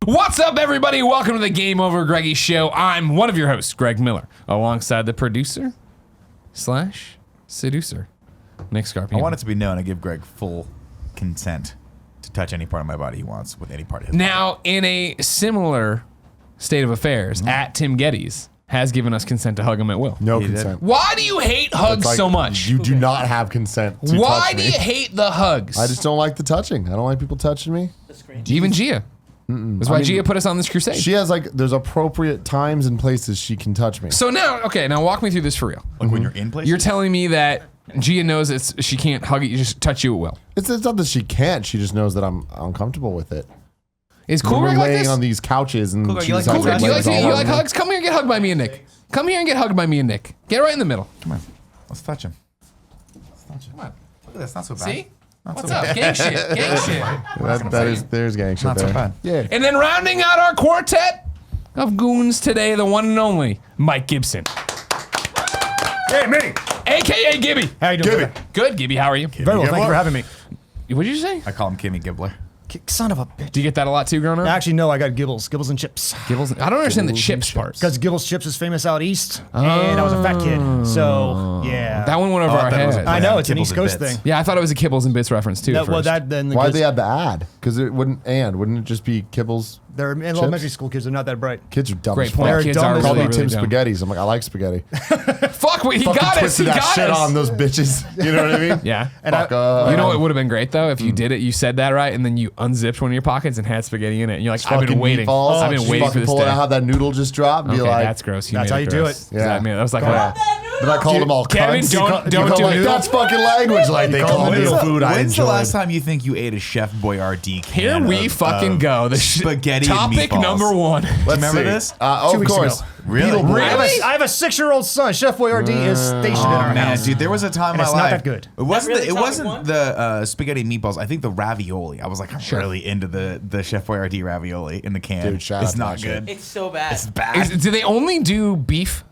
What's up, everybody? Welcome to the GameOverGreggy show. I'm one of your hosts, Greg Miller, alongside the producer / seducer, Nick Scarpino. I want it to be known I give Greg full consent to touch any part of my body he wants with any part of his Now, in a similar state of affairs, at Tim Gettys has given us consent to hug him at will. No He did. consent. Why do you hate hugs Like, so much? You do not have consent to Why touch do me. you hate the hugs? I just don't like the touching. I don't like people touching me. Even Gia. That's why Gia put us on this crusade. She has there's appropriate times and places she can touch me. So now, okay, now walk me through this for real. Like when you're in place? You're telling me that Gia knows she can't hug you, just touch you at will. It's not that she can't. She just knows that I'm uncomfortable with it. Is When Cool we're Greg like laying this? on these couches and Cool, she you like decides Cool to Greg? lay You all like over me. hugs? Come here and get hugged by me and Nick. Come here and get hugged by me and Nick. Get right in the middle. Come on. Let's touch him. Come on. Look at this. Not so bad. See? Not What's so up? bad. Gang shit. Gang shit. There's gang shit Not so there. bad. Yeah. And then rounding out our quartet of goons today, the one and only Mike Gibson, Hey, me. a.k.a. Gibby. How you doing? Gibby. Good, Gibby. How are you? Very well, thank you for having me. What did you say? I call him Kimmy Gibbler. Son of a bitch. Do you get that a lot too growing up? Actually, no, I got Gibbles and chips. Gibbles. I don't understand the chips part. Because Gibbles Chips is famous out east, and I was a fat kid. So, yeah. That one went over Oh, I our thought it was head. a I know, it's an Kibbles East and Coast Bits. thing. Yeah, I thought it was a Kibbles and Bits reference too. That, well, first. then Why'd because they have the ad? Because it wouldn't it just be Kibbles? they're in elementary school kids, they're not that bright. Kids are dumb Great as point. fuck. They're Kids dumb are as Call really, me really Tim dumb. Spaghettis. I'm like, I like spaghetti. Fuck, he Fucking got us. twisted He that got shit us. on those bitches. You know what I mean? Yeah. And Fuck You know what would have been great though if you did it. You said that right, and then you unzipped one of your pockets and had spaghetti in it. And you're like, I've been fucking waiting. meatballs. I've been Just waiting for fucking this pull day. it out, how that noodle just dropped. And Okay, be like, that's gross. You That's made how you do gross. it. Yeah. That was like, but I called them all Kevin, cunts. don't You do call, like, noodle. that's fucking language. Like they call them me noodle. food I When's the enjoy. last time you think you ate a Chef Boyardee can here we of- fucking of go. The spaghetti and topic meatballs? number one. Let's remember see. this? Of 2 weeks course. ago. Really? Beetleborgs. Really? I have a 6-year-old son. Chef Boyardee is stationed in our Man, house. dude, there was a time in And my it's life. not that good. It wasn't. really It topic wasn't one? the spaghetti and meatballs. I think the ravioli. I was like, I'm really into the Chef Boyardee ravioli in the can. Dude, shout it's out to not that shit. good. It's so bad. It's bad. Do they only do beef?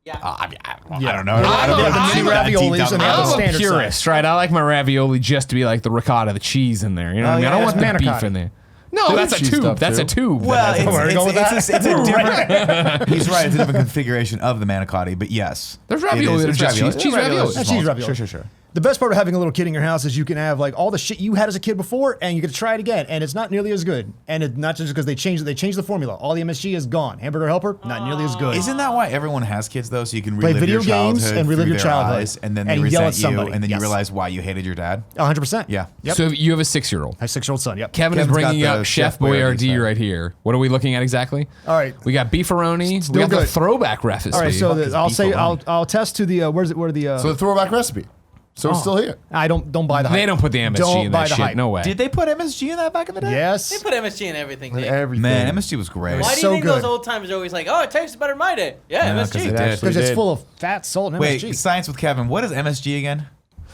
Yeah. I don't know. Yeah. I don't Yeah, know. the I'm mini not deep raviolis down and the the rabbit other hole. I'm a standard purist, size. right? I like my ravioli just to be like the ricotta, the cheese in there. You know what I mean? I don't yeah, want the that's beef manicotti. in there. No, that's a cheese tube. stuff, That's a too. tube. Well, Where are we going with it's a different. He's right. It's a different configuration of the manicotti, but yes, There's ravioli that are It's just ravioli. cheese ravioli. It's Cheese small. ravioli. Sure. The best part of having a little kid in your house is you can have like all the shit you had as a kid before, and you get to try it again, and it's not nearly as good. And it's not just because they changed the formula. All the MSG is gone. Hamburger Helper, not nearly as good. Isn't that why everyone has kids though? So you can Play relive video your games childhood and relive through your their childhood. eyes, and then And they yell at resent you, somebody. and then Yes. you realize why you hated your dad. 100%. Yeah. Yep. So you have a 6-year-old. I have a 6-year-old son. Yep. Kevin is Kevin's got bringing the up Chef Chef Boyardee Boyardee style. right here. What are we looking at exactly? All right. We got beefaroni. We Still got the good. throwback recipe. All right. So is I'll beef say alone? I'll test to the where are the So the throwback recipe. So it's still here. I don't buy the hype. They don't put the MSG Don't in buy that the shit. hype. No way. Did they put MSG in that back in the day? They Yes. put MSG in everything. Nick. Everything. Man, MSG was great. Why do you so think good. those old timers are always like, oh, it tastes better than my day? Yeah, Yeah, 'cause MSG. it did. Because it's full of fat, salt, and Wait, MSG. science with Kevin. What is MSG again?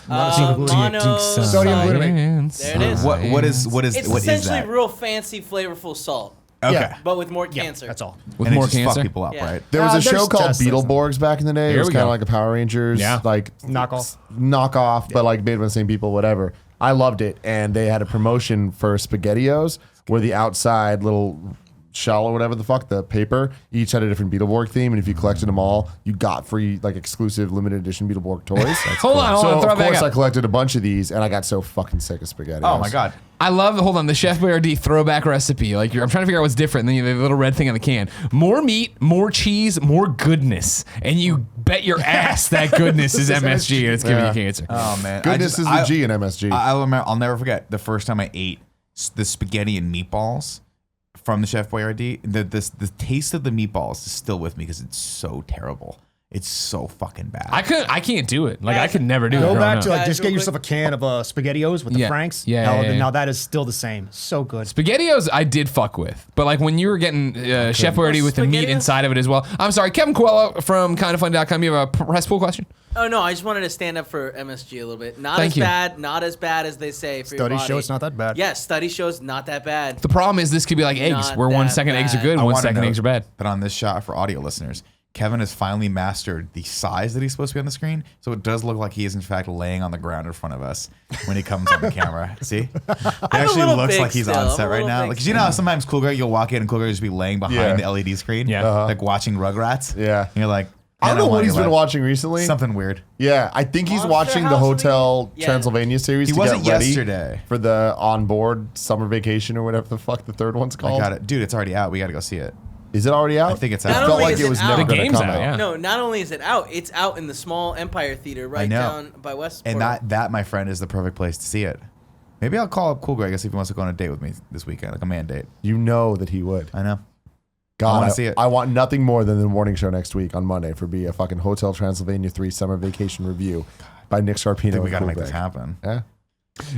Monosodium Sodium glutamate. There it is. What is It's what is essentially that? real fancy, flavorful salt, Okay. Yeah. but with more Yeah, cancer. that's all. With And more it just cancer. fuck people up, Yeah. right? There was a show there's called tests. Beetleborgs back in the day. Here It was we kind go. of like a Power Rangers, Yeah. like knockoff, but like made by the same people, whatever. I loved it, and they had a promotion for SpaghettiOs where the outside little shell or whatever the fuck, the paper, each had a different Beetleborg theme, and if you collected them all, you got free like exclusive limited edition Beetleborg toys. Hold on, So throw it of back course I up. collected a bunch of these, and I got so fucking sick of SpaghettiOs. Oh my god. I love, hold on, the Chef Boyardee throwback recipe. Like, I'm trying to figure out what's different than the little red thing on the can. More meat, more cheese, more goodness. And you bet your ass that goodness is MSG and it's giving you cancer. Oh man. Goodness is the G in MSG. I'll remember. I'll never forget the first time I ate the spaghetti and meatballs from the Chef Boyardee. The taste of the meatballs is still with me because it's so terrible. It's so fucking bad. I can't do it. Like, I could never do it. Go growing back up. to like Guys, just real get yourself a can of SpaghettiOs with the Yeah. Franks. Yeah, Hell, yeah, yeah. Now that is still the same. So good. SpaghettiOs I did fuck with, but like when you were getting Chef Boyardee with the meat SpaghettiOs? inside of it as well. I'm sorry, Kevin Coelho from kindoffunny.com. You have a press pool question? Oh no, I just wanted to stand up for MSG a little bit. Not Thank as you. bad, not as bad as they say for your Studies body. show it's not that bad. Yes, study shows not that bad. The problem is this could be like eggs, Not where 1 that second eggs are bad. good, I 1 wanna second note eggs are bad. That on this shot for audio listeners, Kevin has finally mastered the size that he's supposed to be on the screen, so it does look like he is in fact laying on the ground in front of us when he comes on the camera. See, it actually little looks big like he's still. on I'm set a right little now. big Like, 'cause you know how sometimes Cool Greg, you'll walk in and Cool Greg will just be laying behind the LED screen, Yeah. like watching Rugrats. Yeah. and you're like, I don't man, know what want he's your been life. watching recently. Something weird. Yeah, I think he's Monster watching the House, Hotel yeah. Transylvania series He to wasn't get ready yesterday. for the onboard summer vacation or whatever the fuck the third one's I called. got it, dude. It's already out. We got to go see it. Is it already out? I think it's It out. Not felt only like is it it was out- never The going to game's come out, out. yeah. No, not only is it out, it's out in the small Empire Theater right know. down by Westport. And that, my friend, is the perfect place to see it. Maybe I'll call up Cool Greg and see if he wants to go on a date with me this weekend, like a man date. You know that he would. I know. God, wanna see it. I want nothing more than the morning show next week on Monday for be a fucking Hotel Transylvania 3 summer vacation review by Nick Scarpino. I think we and got to Cool make this Greg. happen. Yeah.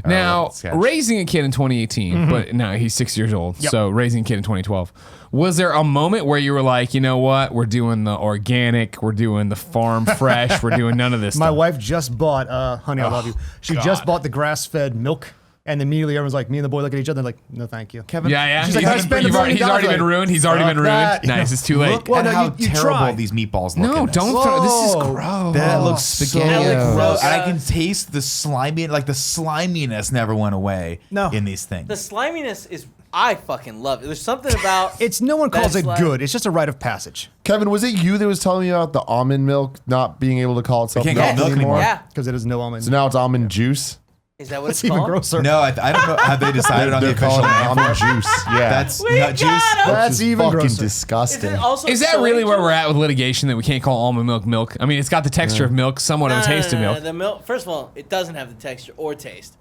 Now, sketch. raising a kid in 2018, but now he's 6 years old. So raising a kid in 2012. Was there a moment where you were like, you know what? We're doing the organic. We're doing the farm fresh. We're doing none of this My stuff. wife just bought, honey, I love you. She just bought the grass-fed milk, and immediately everyone's like, me and the boy look at each other, like, no, thank you. Kevin, Yeah, yeah. She's like, I spent He's already $1 been ruined. He's already Fuck been ruined. that. Nice. It's too late. look Well, at no, how you terrible try. these meatballs look. No, in this. don't throw. This is Whoa. gross. That looks so spaghetti. gross. And I gross. can taste the slimy, like the sliminess never went away No. in these things. the sliminess is, I fucking love it. There's something about It's no one calls That's it like- good. It's just a rite of passage. Kevin, was it you that was telling me about the almond milk not being able to call itself can't milk, call it milk anymore? anymore. Yeah. Because it is no almond. So now it's almond juice. Is that what That's it's even called? grosser. No, I don't know. Have they decided on the They're official calling it name? almond juice. Yeah. That's We nut juice. got 'em. Which That's is even fucking grosser. Is disgusting. it also Is that soy really where juice? we're at with litigation that we can't call almond milk? I mean, it's got the texture of milk, somewhat of a taste of milk. The milk. First of all, it doesn't have the texture or taste.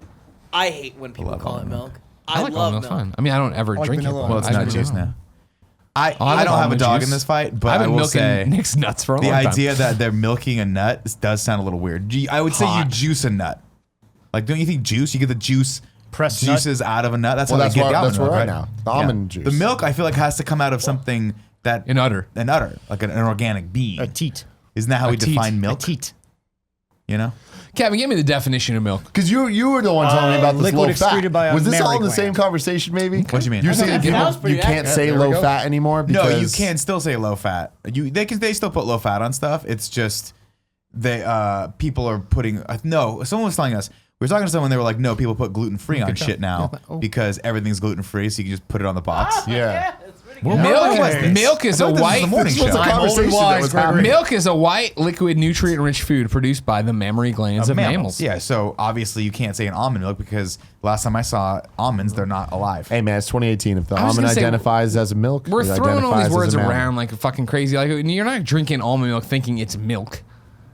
I hate when people love call it almond milk. I like love almond milk. milk. Fine. I mean, I don't ever like drink it. vanilla. but Well, it's I nut don't juice know. now. I like don't have a almond dog juice. in this fight, but I've I been will milking say Nick's nuts for a the long time. idea that they're milking a nut does sound a little weird. I would say you Hot. juice a nut. Like, don't you think juice? You get the juice Pressed nut? juices out of a nut. That's Well, how that's they get where- the almond that's where milk, we're right? at now. The almond juice. The milk, I feel like, has to come out of something that An udder. like an organic bean. A teat. Isn't that how A we teat. define A milk? teat. You know, Kevin, give me the definition of milk. Because you were the one telling me about this liquid low fat. excreted by a Was this all mammary in the same gland. conversation? Maybe. What do you mean? You're I saying think people, that was pretty you can't accurate. say There we low go. fat anymore. No, Because you can still say low fat. They still put low fat on stuff. It's just people are putting no. Someone was telling us. We were talking to someone. They were like, "No, people put gluten free on shit now because everything is gluten free, so you can just put it on the box." Yeah. That's pretty good. Milk is a white. the morning This was show. a I'm conversation only that wise, was Gregory. happening. Milk is a white, liquid, nutrient-rich food produced by the mammary glands of mammals. Yeah, so obviously you can't say an almond milk because last time I saw almonds, they're not alive. Hey man, it's 2018. If the I was almond gonna say, identifies as a milk, We're it throwing all identifies these as words a mammal. around like fucking crazy. Like you're not drinking almond milk thinking it's milk.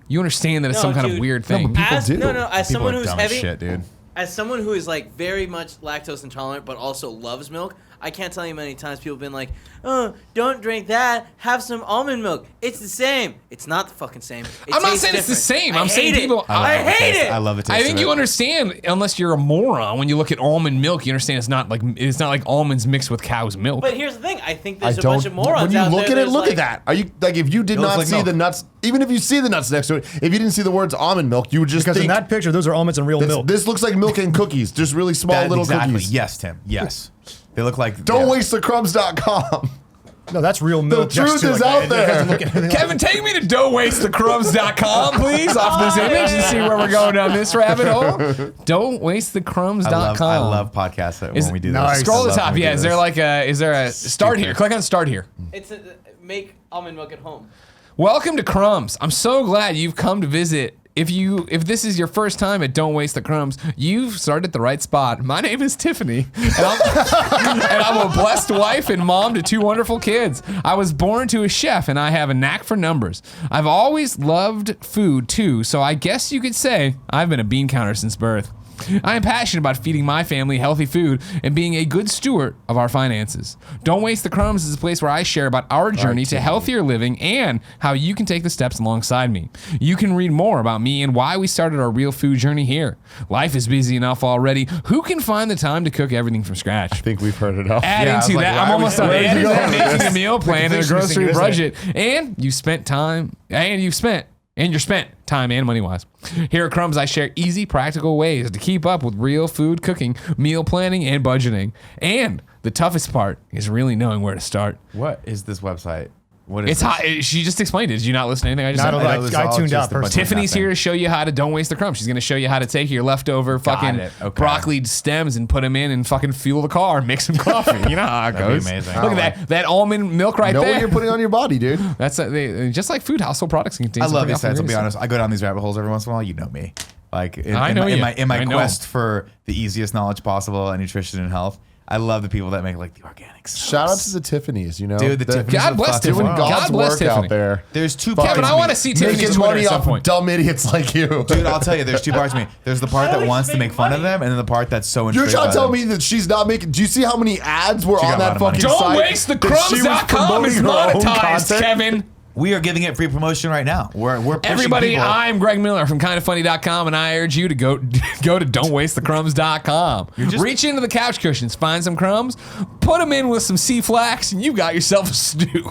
You understand that it's No, some kind of dude. weird No, thing. but people As, do. no, as People someone are who's dumb as heavy, shit, dude. as someone who is like very much lactose intolerant but also loves milk, I can't tell you many times people have been like, "Oh, don't drink that. Have some almond milk. It's the same." It's not the fucking same. It I'm not tastes saying it's the different. same. I I'm saying hate people- It. I hate it. I love the taste I think of you it. understand, unless you're a moron, when you look at almond milk, you understand it's not like almonds mixed with cow's milk. But here's the thing. I think I there's a bunch of morons When you out look there at it, that's look like, at that. Are you like if you did It looks not like see milk. the nuts, even if you see the nuts next to it, if you didn't see the words almond milk, you would just Because in think that picture, those are almonds and real this, milk. this looks like milk and cookies, just really small That- little exactly. cookies. Yes, Tim. Yes. They look like. Don't yeah. waste the crumbs.com. No, that's real milk. truth Just to is like out that. It doesn't there. look anything like Kevin, take me to don'twastethecrumbs.com, please, off this image and see where we're going down this rabbit hole. Don'twastethecrumbs.com. I love podcasts that when we do nice. this. Scroll to I the love top. when we Yeah, do is there this. like a start here? Click on start here. It's make almond milk at home. Welcome to Crumbs. I'm so glad you've come to visit. If this is your first time at Don't Waste the Crumbs, you've started at the right spot. My name is Tiffany, and I'm a blessed wife and mom to two wonderful kids. I was born to a chef, and I have a knack for numbers. I've always loved food, too, so I guess you could say I've been a bean counter since birth. I am passionate about feeding my family healthy food and being a good steward of our finances. Don't Waste the Crumbs is a place where I share about our journey to healthier living and how you can take the steps alongside me. You can read more about me and why we started our real food journey here. Life is busy enough already. Who can find the time to cook everything from scratch? I think we've heard enough. Adding Yeah, I was to like, that, why I'm are we- almost done. where are you Adding to that, going with making a this? meal plan and a completionist grocery thing, isn't budget, and you're spent time and money wise. Here at Crumbs, I share easy, practical ways to keep up with real food cooking, meal planning, and budgeting. And the toughest part is really knowing where to start. What is this website? What is It's this? hot. She just explained it. Did you not listen to anything I just Not said? a lot. it was I all tuned just out a bunch personally. of Tiffany's nothing. here to show you how to don't waste the crumbs. She's going to show you how to take your leftover fucking it. Okay. broccoli stems and put them in and fucking fuel the car and make some coffee. You know how it That'd be goes. amazing. Look at that. That almond milk right Know there. what you're putting on your body, dude. That's just like food, household products. Can contain I some love pretty these sites. I'll be ingredients. honest. I go down these rabbit holes every once in a while. You know me. Like in I know my, you. in my I know. quest for the easiest knowledge possible on nutrition and health, I love the people that make like the organic soaps. Shout out to the Tiffany's, you know. Dude, the Tiffany's God are bless fucking Tiffany. doing wild. God's God bless work Tiffany. out there. There's two Kevin, parts I to want me. to see Tiffany's Making Twitter money at some off point. of dumb idiots like you. Dude, I'll tell you, there's two parts to me. There's the part that always wants to make make fun of money. them, and then the part that's so You're intrigued trying by to tell them. me that she's not making. Do you see how many ads were She got on a lot that of money. fucking Don't site? waste the that she was crumbs.com is promoting her own monetized, content? Kevin. We are giving it free promotion right now. We're pushing Everybody, people. I'm Greg Miller from kindoffunny.com, and I urge you to go to don'twastethecrumbs.com. Reach into the couch cushions, find some crumbs, put them in with some sea flax, and you've got yourself a stew.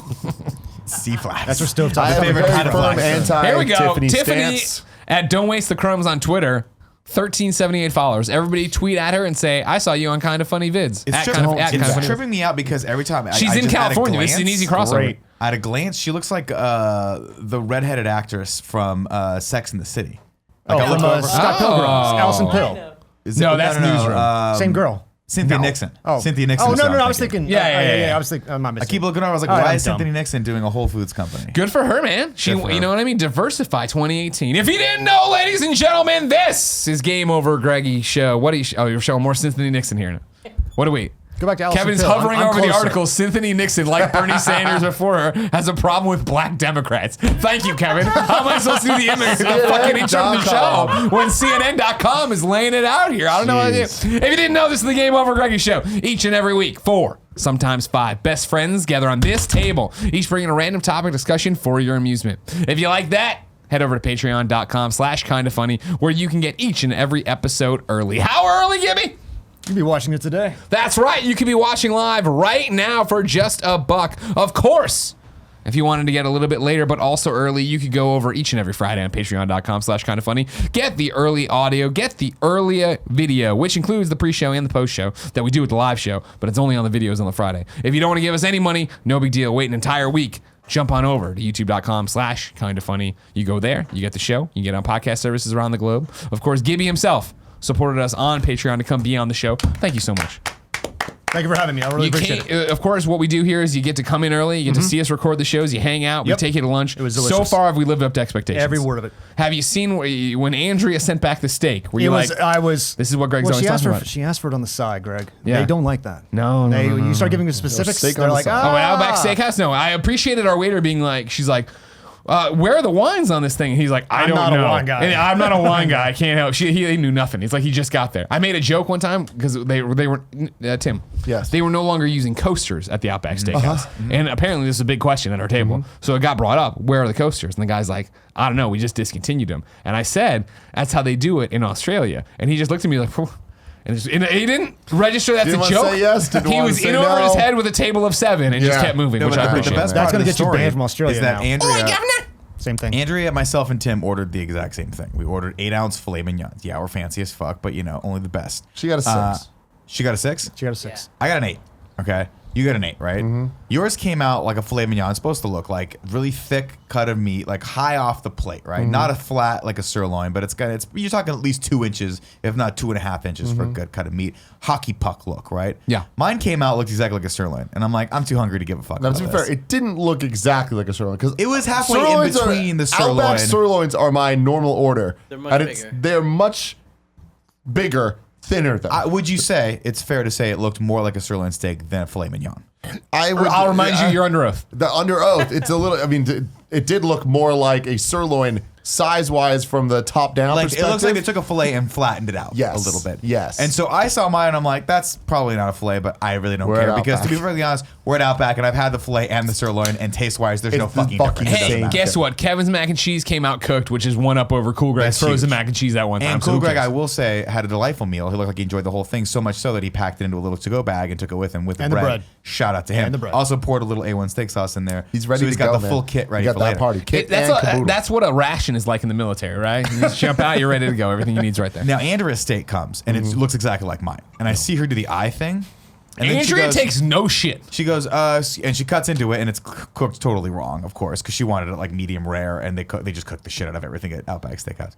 Sea flax. That's where stovetop I is. have a favorite very kind of firm flax. anti Here we go. Tiffany Tiffany stance. at Don't Waste the Crumbs on Twitter. 1378 followers. Everybody tweet at her and say, I saw you on Kind of Funny Vids. It's, At tripping, kind of, at it's kind of funny. tripping me out because every time She's I in just, at a California. This is an glance- easy crossover. Great. At a glance, she looks like the redheaded actress from Sex and the City. Like, I From look over- Scott Pilgrim, Allison I Pill. know. Is No, that's Newsroom. Same girl. Cynthia No. Nixon. Oh. Cynthia Nixon. Oh, is no, what no, I'm I was thinking. Yeah. I was thinking. I'm not I missing. keep looking over. I was like, All right, why I'm is dumb. Cynthia Nixon doing a Whole Foods company? Good for her, man. She, Good for you her. know what I mean? Diversify 2018. If you didn't know, ladies and gentlemen, this is Game Over Greggy show. What are you? Oh, you're showing more Cynthia Nixon here. What do we? Go back to Allison Kevin's Pill. hovering I'm over the closer. article. Cynthia Nixon, like Bernie Sanders before her, has a problem with black Democrats. Thank you, Kevin. How am I supposed to do the image, the fucking intro of the show when CNN.com is laying it out here? I don't know what to do. If you didn't know, this is the Game Over Greggy show. Each and every week, 4, sometimes 5 best friends gather on this table, each bringing a random topic discussion for your amusement. If you like that, head over to patreon.com/kindafunny, where you can get each and every episode early. How early, Gibby? You'll be watching it today. That's right. You can be watching live right now for just $1. Of course, if you wanted to get a little bit later, but also early, you could go over each and every Friday on patreon.com/kindafunny. Get the early audio, get the early video, which includes the pre-show and the post-show that we do with the live show, but it's only on the videos on the Friday. If you don't want to give us any money, no big deal. Wait an entire week. Jump on over to youtube.com/kindafunny. You go there, you get the show, you get on podcast services around the globe. Of course, Gibby himself supported us on Patreon to come be on the show. Thank you so much. Thank you for having me. I really You appreciate can't, it. of course, what we do here is you get to come in early, you get to see us record the shows, you hang out, Yep. we take you to lunch. It was So delicious. far, have we lived up to expectations? Every word of it. Have you seen when Andrea sent back the steak? Were you like, this is what Greg's always she asked talking for, about? She asked for it on the side, Greg. Yeah. They don't like that. No, They, no. you start giving them specifics, steak they're on the like, side. Oh, at Outback Steakhouse? No, I appreciated our waiter being like, she's like, where are the wines on this thing? And he's like, I I'm don't not a know. wine guy. And I'm not a wine guy. I can't help. He knew nothing. He's like, he just got there. I made a joke one time because they were Tim. Yes. They were no longer using coasters at the Outback Steakhouse, and apparently this is a big question at our table. So it got brought up. Where are the coasters? And the guy's like, I don't know. We just discontinued them. And I said, that's how they do it in Australia. And he just looked at me like, "Phew." And he didn't register that's Didn't a wanna joke. say yes, didn't He wanna was say in over his no. head with a table of 7 and just Yeah. kept moving, No, which but I the appreciate. best That's part gonna of the get you story banned from Australia is that now. Andrea, Same thing. Andrea, myself, and Tim ordered the exact same thing. We ordered 8-ounce filet mignons. Yeah, we're fancy as fuck, but only the best. She got a 6. She got a 6? She got a 6. I got an 8. Okay. You got an 8, right? Mm-hmm. Yours came out like a filet mignon. It's supposed to look like really thick cut of meat, like high off the plate, right? Mm-hmm. Not a flat like a sirloin, but you're talking at least 2 inches, if not 2.5 inches for a good cut of meat. Hockey puck look, right? Yeah. Mine came out looked exactly like a sirloin, and I'm like, I'm too hungry to give a fuck. Now, about to be this. fair, it didn't look exactly like a sirloin because It was halfway in between the sirloin. Outback sirloins are my normal order. They're much and bigger. They're much bigger, thinner though. Would you say it's fair to say it looked more like a sirloin steak than a filet mignon? I'll remind you, you're under oath. The under oath. It's a little. I mean, it did look more like a sirloin size-wise from the top down Like perspective. it looks like they took a fillet and flattened it out Yes. a little bit. Yes. And so I saw mine and I'm like, that's probably not a fillet, but I really don't We're care at because to Outback. be perfectly honest, we're at Outback and I've had the fillet and the sirloin and taste-wise, there's no It's the fucking fucking difference. It Hey, doesn't same. matter. guess what? Kevin's mac and cheese came out cooked, which is one up over Cool Greg's That's frozen huge. mac and cheese that one time. And so Cool who Greg, cares? I will say, had a delightful meal. He looked like he enjoyed the whole thing so much so that he packed it into a little to-go bag and took it with him with the And the bread. bread. Shout out to him. And the bread. Also poured a little A1 steak sauce in there. He's ready so he's to got go, the man. full kit ready You got for that later. party kit That's, and caboodle. that's what a ration is like in the military, right? You just jump out, you're ready to go. Everything you need's right there. Now Andrea's steak comes and it looks exactly like mine. And I see her do the eye thing. And then Andrea takes no shit. She goes, and she cuts into it, and it's cooked totally wrong, of course, because she wanted it like medium rare, and they just cook the shit out of everything at Outback Steakhouse.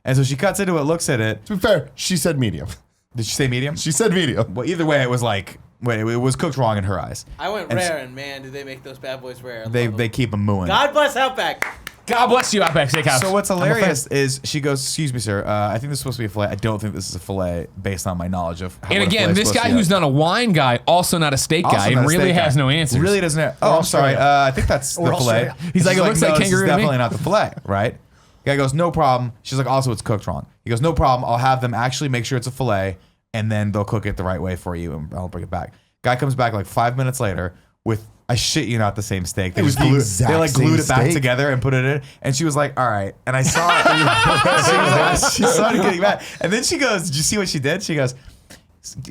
And so she cuts into it, looks at it. To be fair, she said medium. Did she say medium? She said medium. Well, either way, it was like, it was cooked wrong in her eyes. I went And rare, and man, did they make those bad boys rare. They keep them mooing. God bless Outback. God bless you, Outback Steakhouse. So what's hilarious is she goes, "Excuse me, sir. I think this is supposed to be a fillet. I don't think this is a fillet based on my knowledge of." And again, this guy who's not a wine guy, also not a steak guy, and really has no answers. Really doesn't have. Oh, I'm sorry. I think that's the fillet. He's like, it looks like no, kangaroo to This is me." definitely not the fillet, right? Guy goes, "No problem." She's like, "Also, it's cooked wrong." He goes, "No problem. I'll have them actually make sure it's a fillet, and then they'll cook it the right way for you, and I'll bring it back." Guy comes back like 5 minutes later with, I shit you not, the same steak. They It was just the glued, exact they like glued it same back steak. together and put it in. And she was like, "All right." And I saw it. she started getting mad. And then she goes, "Did you see what she did?" She goes,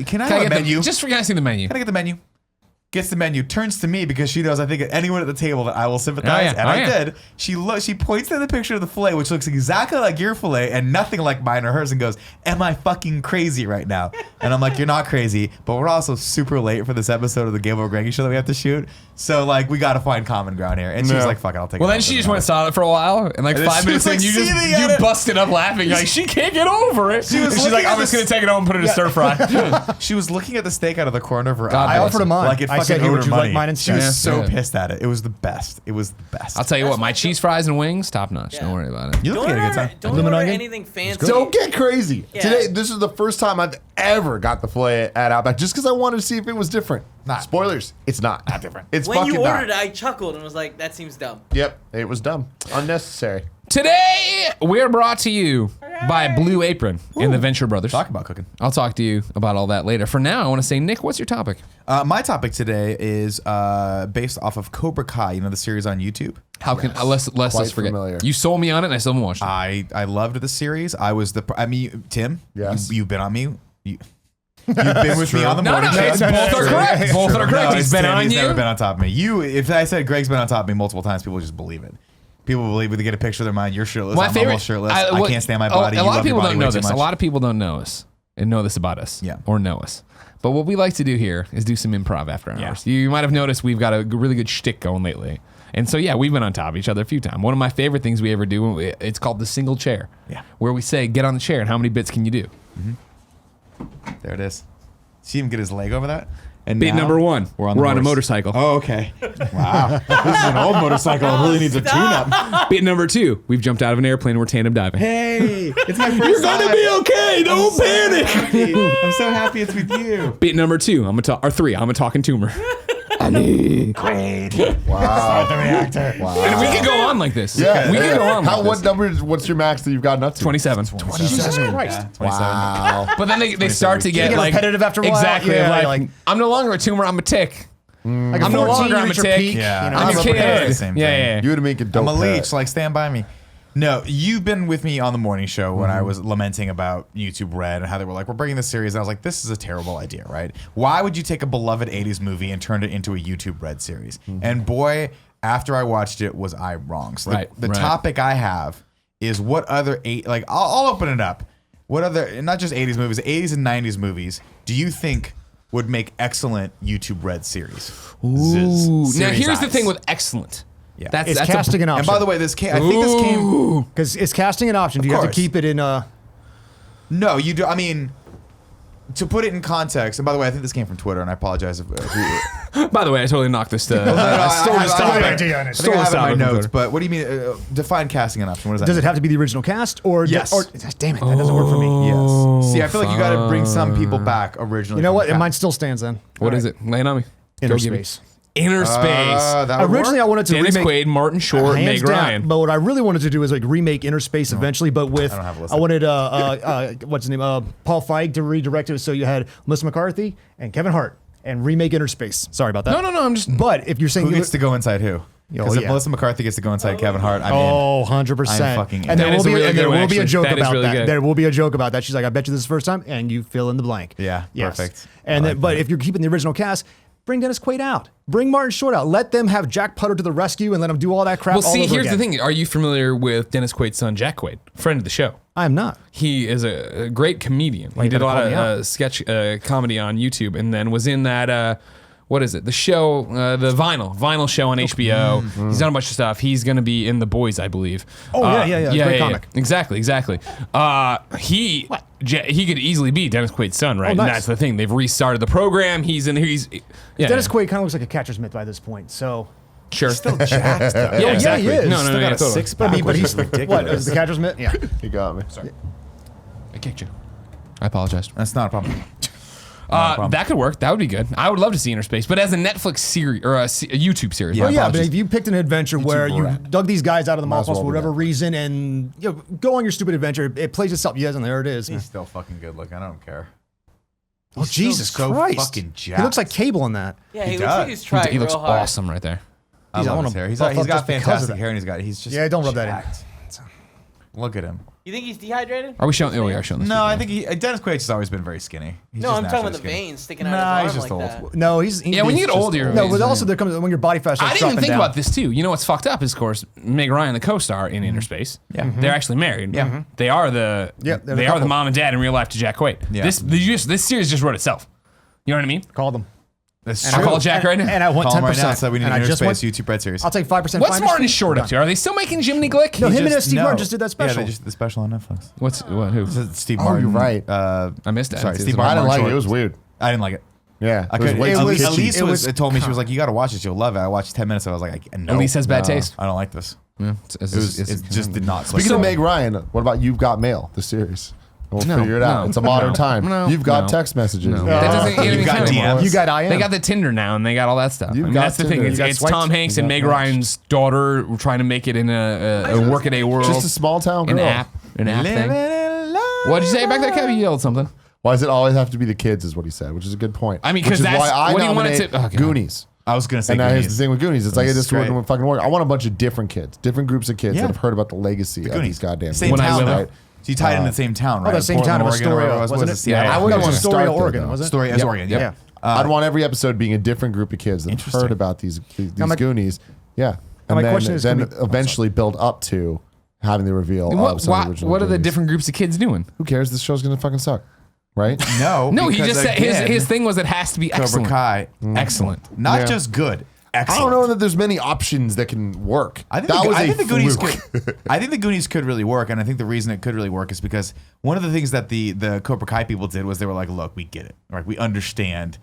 "Can I have a menu? Can I see the menu? Can I get the menu?" Gets the menu, turns to me because she knows I think anyone at the table that I will sympathize, Oh, yeah. and Oh, I yeah. did. She points to the picture of the fillet, which looks exactly like your fillet and nothing like mine or hers, and goes, "Am I fucking crazy right now?" And I'm like, "You're not crazy, but we're also super late for this episode of the GameOverGreggy show that we have to shoot, so like we got to find common ground here." And she's No. like, "Fuck it, I'll take it." Well, then she just went silent for a while, and like And then 5 she minutes was, in, like, you seething at you it. busted up laughing. You're like, she can't get over it. She was And she's like, looking at I'm just this- gonna take it home and put it in a stir fry. She was looking at the steak out of the corner of her God eye. bless I offered him mine. Like it I fucking said, "Hey, owed would her you like money. mine She instead?" was so Yeah. pissed at it. It was the best. It was the best. I'll tell you what, my That's cheese fries and wings, top notch. Yeah. Don't worry about it. You look Don't at a good order, time. don't Lemon order onion? anything fancy. Don't get crazy. Yeah. Today, this is the first time I've ever got the filet at Outback just because I wanted to see if it was different. Not. Spoilers. It's not. Not different. It's When fucking you ordered not. it, I chuckled and was like, that seems dumb. Yep. It was dumb. Unnecessary. Today, we're brought to you by Blue Apron and the Venture Brothers. Talk about cooking. I'll talk to you about all that later. For now, I want to say, Nick, what's your topic? My topic today is based off of Cobra Kai, you know, the series on YouTube. How can let's Quite forget. familiar. You sold me on it, and I still haven't watched it. I loved the series. I was Tim. Yes. You've been on me. You've been with me on the No, morning no, show. it's both are correct. Both are correct. No, He's it's been Tim. on He's you. never been on top of me. If I said Greg's been on top of me multiple times, people just believe it. People believe it. They get a picture of their mind. You're shirtless. My I'm favorite. almost shirtless. I can't stand my body. A You lot of love your people body don't way know too this. A much. lot of people don't know us and know this about us. Yeah. Or know us. But what we like to do here is do some improv after hours. You might have noticed we've got a really good shtick going lately. And so, yeah, we've been on top of each other a few times. One of my favorite things we ever do, it's called the single chair. Yeah. Where we say, get on the chair, and how many bits can you do? There it is. See him get his leg over that? And Bit now number one, We're on, we're the on a horse. motorcycle. Oh, okay. Wow. This is an old motorcycle. It really needs a tune-up. Bit number two, we've jumped out of an airplane and we're tandem diving. Hey, it's my 1st You're going to be okay. Don't panic. I'm so happy it's with you. Bit number two, three, I'm a talking tumor. Great. Wow. The reactor. Wow. And we could go on like this. Yeah. We could go on like What this. number? What's your max that you've gotten up to? 27. 27. Christ. Yeah, 27. Wow. But then they start to get get like repetitive after a while. Exactly. Yeah, like, like- I'm no longer a tumor, I'm a tick. Like I'm no 14, longer you I'm a reach your tick. peak, Yeah. you know? I'm I'm a a kid. parrot. The same Yeah, thing. yeah. You would make a dope I'm a parrot. leech. Like, stand by me. No, you've been with me on the morning show when I was lamenting about YouTube Red and how they were like, we're bringing this series. And I was like, this is a terrible idea, right? Why would you take a beloved 80s movie and turn it into a YouTube Red series? And boy, after I watched it, was I wrong. So the Right. topic I have is what other I'll open it up. What other, not just 80s movies, 80s and 90s movies do you think would make excellent YouTube Red series? Ooh. Now Series here's the eyes. thing with excellent. Yeah. It's that's casting an And option. by the way, I think this came. because it's casting an option. Do you have to course. keep it in? No, you do. I mean, to put it in context, and by the way, I think this came from Twitter, and I apologize if. By the way, I totally knocked this. Stole this I topic. have it in Stole this my topic from notes, Twitter. but what do you mean? Define casting an option. What does that Does mean? it have to be the original cast, or Yes. Or damn it, that doesn't work for me. Yes. See, I feel like you got to bring some people back originally. You know from what? the And cast. mine still stands then. What is it? Lay it on me. Inner Go give me- Space. Inner Space. That would Originally, I work? wanted to Dennis remake Quaid, Martin Short, hands Meg down, Ryan. but what I really wanted to do is like remake Inner Space eventually, but with I don't have a list. I wanted what's his name Paul Feig to redirect it, so you had Melissa McCarthy and Kevin Hart and remake Inner Space. Sorry about that. No, I'm just. But if you're saying Who you gets to go inside who? Because if yeah. Melissa McCarthy gets to go inside Kevin Hart, I'm in. Oh, 100%. I'm fucking in. And there That will is a be really and good there one, will be a actually. joke That is about really that. good. There will be a joke about that. She's like, I bet you this is the first time, and you fill in the blank. Yeah, Yes. perfect. And I then, like but that. if you're keeping the original cast, bring Dennis Quaid out. Bring Martin Short out. Let them have Jack Putter to the rescue and let him do all that crap. Well, all see, over here's again. the thing. Are you familiar with Dennis Quaid's son, Jack Quaid, friend of the show? I am not. He is a great comedian. He did a lot of sketch comedy on YouTube, and then was in that what is it? The show, the Vinyl show on HBO. He's done a bunch of stuff. He's going to be in The Boys, I believe. Oh, yeah. Great comic. Exactly. He could easily be Dennis Quaid's son, right? Oh, nice. And that's the thing. They've restarted the program. He's Dennis Quaid kind of looks like a catcher's mitt by this point, so... Sure. Still jacked though. Yeah, exactly. he is. No, Still got a totally. six-pack, But which he's is ridiculous. What, is the catcher's mitt? Yeah. He got me. Sorry. I kicked you. I apologize. That's not a problem. That could work. That would be good. I would love to see Inner Space, but as a Netflix series or a YouTube series. Yeah, my Yeah, but apologies. if you picked an adventure where you rat. dug these guys out of the Might as mothballs well for be whatever that. reason and go on your stupid adventure, it plays itself. Yes, and there it is. He's still fucking good looking. I don't care. Oh, He's still Jesus so Christ. fucking He jacked. looks like Cable in that. Yeah, He he looks does. like he's trying He looks real hard. awesome right there. I I love wanna his hair. He's buff up got just because of fantastic that. hair, and he's just Yeah, don't rub that in. jacked. Look at him. You think he's dehydrated? Are we showing? Oh, we are showing this. No, video. I think Dennis Quaid's has always been very skinny. He's No, just I'm talking about the naturally skinny. veins sticking out Nah, of he's his just arm like old. that. No, he's Yeah, when you get older, your No, veins but are- also there comes when your body fat I starts didn't even dropping think down. about this too. You know what's fucked up is, of course, Meg Ryan, the co-star in Inner Space. Yeah. They're actually married. Yeah. They are the Yeah, they're the they are the couple. mom and dad in real life to Jack Quaid. Yeah. This series just wrote itself. You know what I mean? Call them. That's I'll true. call Jack right now. And I want Call him 10%. right now. So we need and an I Inner just Space want, YouTube Red series. I'll take 5%. What's finder's Martin fee. Short up to? Are they still making Jiminy Glick? No, He him and just- Steve no. Martin just did that special. Yeah, they just did the special on Netflix. What's what? Who? Steve Oh, Martin. you're right. I missed that. Sorry, It's Steve about I Martin. didn't like it. Short. It was weird. I didn't like it. Yeah. I It was couldn't. way too Elise kitschy. told me, she was like, "You got to watch this. You'll love it." I watched 10 minutes. And I was like, "No." Elise has bad taste. I don't like this. Yeah, It just did not. click. Speaking of Meg Ryan, what about You've Got Mail, the series? We'll No, figure it out. no, It's a modern no, time. no, You've got no. text messages. No. That doesn't You've got anymore. DMs. You got IM. They got the Tinder now, and they got all that stuff. You've I mean, got that's the thing. Tinder. It's, You got it's swiped. Tom Hanks You and got Meg matched. Ryan's daughter trying to make it in a workaday world. Just a small town girl. An app thing. What'd you say back there, Kev? You yelled something. Why does it always have to be the kids? Is what he said, which is a good point. I mean, Which 'cause is that's- why I what do you want it nominate to- oh, God. Goonies. I was gonna say. And now here's Goonies. the thing with Goonies. It's like This this is great. wouldn't fucking work. I want a bunch of different kids, different groups of kids Yeah. that have heard about the legacy of Goonies. these goddamn Same When I town, live though. out. So you tied in the same town, right? Oh, the same town of Portland, Oregon, Astoria, wherever it was. wasn't Was it? it Seattle? Yeah, I wouldn't wouldn't want want to Astoria, start there, Oregon, though. was it? Story as Yep. Oregon. Yep. Yeah. I'd want every episode being a different group of kids that have Interesting. heard about these my- Goonies. Yeah. my And question is, can then we- eventually build up to having the reveal of some of the original What are the Goonies. different groups of kids doing? Who cares? This show's gonna fucking suck, right? No. No, he because just said again, his thing was it has to be Cobra excellent. Kai. Excellent. Not Yeah. just good. I Excellent. don't know that there's many options that can work. I think that the, was I a think the Goonies fluke. could. I think the Goonies could really work, and I think the reason it could really work is because one of the things that the Cobra Kai people did was they were like, "Look, we get it. Right? We understand.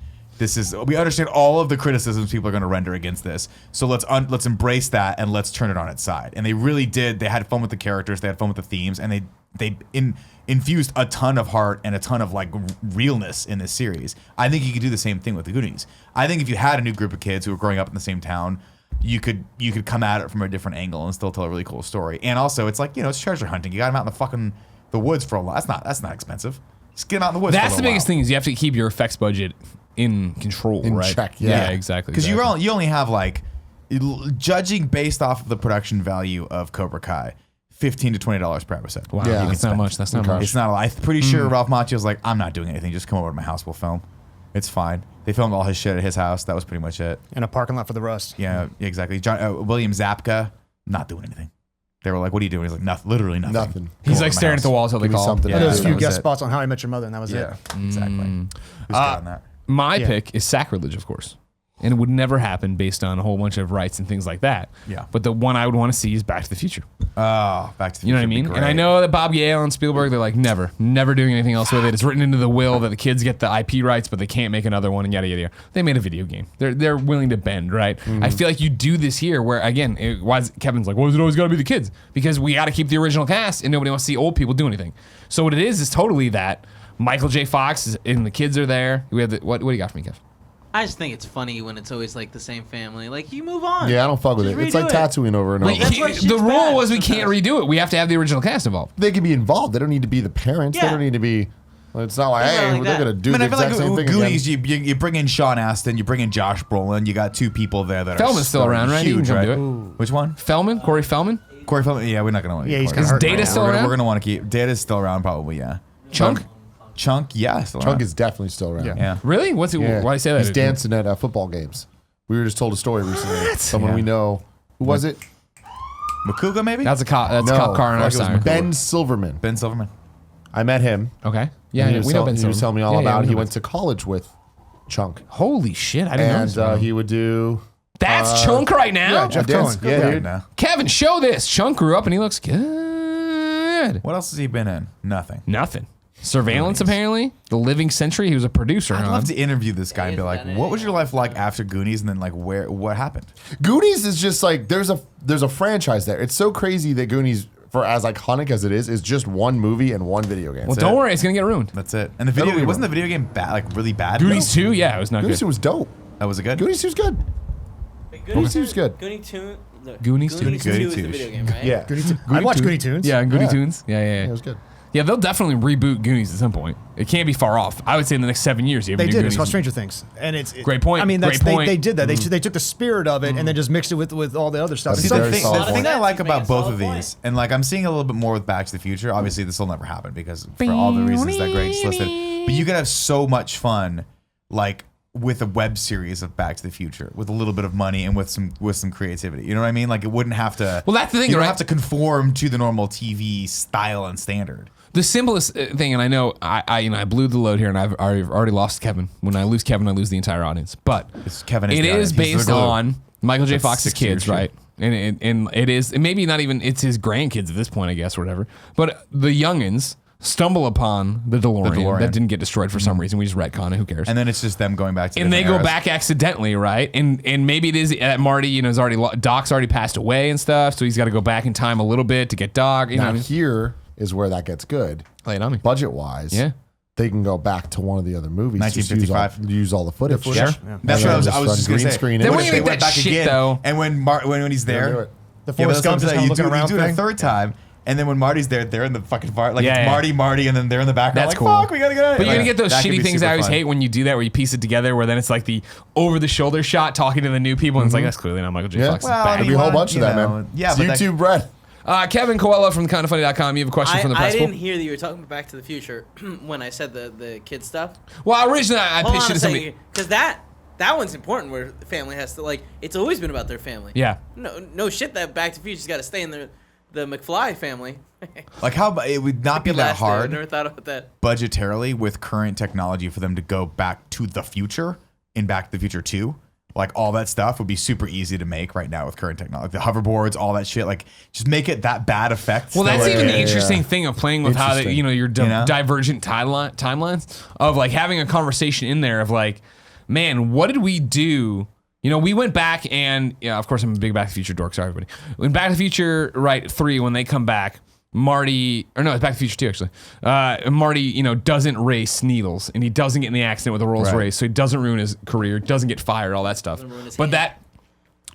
We understand all of the criticisms people are going to render against this. So let's embrace that and let's turn it on its side." And they really did. They had fun with the characters. They had fun with the themes, and they infused a ton of heart and a ton of like realness in this series. I think you could do the same thing with the Goonies. I think if you had a new group of kids who were growing up in the same town, you could come at it from a different angle and still tell a really cool story. And also, it's like, it's treasure hunting. You got them out in the woods for a while. That's not expensive. Just get them out in the woods. That's for a the biggest while. thing is you have to keep your effects budget in control, In right? check, yeah. exactly. Because exactly. you only have like, judging based off of the production value of Cobra Kai, $15 to $20 per episode. Wow, Yeah. that's not spend. much. That's not Okay. much. It's not a lot. I'm pretty sure Ralph Macchio's like, I'm not doing anything. Just come over to my house. We'll film. It's fine. They filmed all his shit at his house. That was pretty much it. In a parking lot for the Rust. Yeah, exactly. William Zabka, not doing anything. They were like, "What are you doing?" He's like, "Nothing. Literally nothing." Nothing. He's Come like over to my staring at the house. wall until they Give me call. something. Yeah, And there was a that few was guest it. spots on How I Met Your Mother, and that was Yeah, it. exactly. Who's good on that? My Yeah. pick is Sacrilege, of course. And it would never happen based on a whole bunch of rights and things like that. Yeah. But the one I would want to see is Back to the Future. Oh, Back to the You know what I Future would be mean? And I great. know that Bob Gale and Spielberg, they're like, never doing anything else with it. It's written into the will that the kids get the IP rights, but they can't make another one and yada, yada, yada. They made a video game. They're willing to bend, right? I feel like you do this here where, again, Kevin's like, why is it always got to be the kids? Because we got to keep the original cast and nobody wants to see old people do anything. So what it is totally that. Michael J. Fox and the kids are there. We have what do you got for me, Kev? I just think it's funny when it's always like the same family. Like, you move on. Yeah, I don't fuck with Just it. It's like redo tattooing over and over. That's why shit's the rule bad was we can't sometimes. redo it. We have to have the original cast involved. They can be involved. They don't need to be the parents. They Yeah. don't need to be. It's not like, They're not hey, like they're that. gonna do I the feel exact like same thing Goonies, again. you bring in Sean Astin, you bring in Josh Brolin, you got two people there that Feldman's are still around, right? He can huge, come right? do it. Which one? Corey Feldman? Corey Feldman. Yeah, we're not gonna want to. Yeah, he's Is hurt Data right still we're around? gonna want to keep. Data's still around, probably. Yeah. Chunk? Chunk, yes. Chunk is definitely still around. Yeah. Really? What's it? Yeah. Why do you say that? He's dancing at football games. We were just told a story recently. Someone we know. Who was it? Makuga, maybe? That's a cop. That's No, cop car in I our think it was siren. Ben Silverman. Ben Silverman. I met him. Okay. Yeah, He was we know Ben he was telling me all about. He went to college with Chunk, Holy shit! I didn't know. and this. he would do. That's Chunk right now. yeah, Jeff dance. Cohen. Yeah, Yeah, dude. no. Kevin, show this. Chunk grew up and he looks good. What else has he been in? Nothing. Nothing. Surveillance, apparently. The Living Century. He was a producer I'd on. love to interview this guy and be Is like, that what it? was your life like after Goonies, and then like what happened? Goonies is just like there's a franchise there. It's so crazy that Goonies, for as iconic as it is just one movie and one video game. Well, don't worry, it's gonna get ruined. That's it. And the video That'll be wasn't the video game bad, like really bad. Goonies though? 2, yeah, it was not Goonies good. 2 was dope. That was it good. Goonies 2 was good. Goonies 2 was good. Goonies 2. Goonies 2. Goonies 2 is the Goonies. video game, right? Yeah. I watched Gooney Tunes. Yeah, Goody Yeah. Tunes. Yeah, Yeah, it was good. Yeah, they'll definitely reboot Goonies at some point. It can't be far off. I would say in the next 7 years. You have a They new did. Goonies. It's called Stranger Things, and it's Great point. I mean, Great that's point. they did that. They took the spirit of it and then just mixed it with all the other stuff. That's See, very the solid thing point. I like Make about a both solid of point. these, and like I'm seeing a little bit more with Back to the Future. Obviously, this will never happen because for all the reasons that Greg just listed. But you could have so much fun, like with a web series of Back to the Future, with a little bit of money and with some creativity. You know what I mean? Like it wouldn't have to. Well, that's the thing, You don't right? have to conform to the normal TV style and standard. The simplest thing, and I know I blew the load here, and I've already lost Kevin. When I lose Kevin, I lose the entire audience. But It's Kevin is it the is audience. He's the based glue. on Michael J. That's Fox's 6 years kids, shit. right? And it is maybe not even it's his grandkids at this point, I guess, or whatever. But the youngins stumble upon the DeLorean that didn't get destroyed for some reason. We just retcon it. Who cares? And then it's just them going back to And they different go eras. back accidentally, right? And maybe it is Marty. You know, is already Doc's already passed away and stuff, so he's got to go back in time a little bit to get Doc. You know, what I Now mean? here is where that gets good. Lay it on me. Budget wise, Yeah. they can go back to one of the other movies. just 1955. use all the footage. footage, yeah. That's And what then I was just gonna green say. screen They it. won't If even they get went that back shit, again, though. and when he's They'll do there, it. The yeah, Forrest but Gump that's what is I'm kind saying. of looking around You do it a thing. third time, and then when Marty's there, they're in the fucking far, like Yeah, it's yeah. Marty, and then they're in the background. That's like, cool. Fuck, we gotta get out. But you're Like, gonna get those that could shitty be things super I always fun. hate when you do that, where you piece it together, where then it's like the over-the-shoulder shot talking to the new people, and it's like that's clearly not Michael J. Yeah. Fox's Well, bag. There'll be a whole You bunch of that, know, man. yeah, It's but that- YouTube bread. Kevin Coelho from kindoffunny.com. You have a question from the I press didn't pool? hear that you were talking about Back to the Future when I said the kid stuff. Well, originally I Hold pitched on it a to somebody. second, because that one's important where the family has to like. It's always been about their family. Yeah. No shit that Back to the Future's got to stay in the McFly family. Like how it would not be that Last day, I hard never thought about that. budgetarily with current technology for them to go back to the future in Back to the Future 2. Like all that stuff would be super easy to make right now with current technology. Like the hoverboards, all that shit. Like just make it that bad effect. Well, that's still. even yeah, the yeah. interesting thing of playing with how Interesting. your know? divergent timelines of like having a conversation in there of like, man, what did we do? You know, we went back and yeah, of course I'm a big Back to the Future dork. Sorry, everybody. When Back to the Future 3, when they come back, Marty, or no, it's Back to the Future 2 actually. Marty, you know, doesn't race Needles and he doesn't get in the accident with a Rolls Right. Royce, so he doesn't ruin his career, doesn't get fired, all that stuff. Doesn't ruin his But hand. that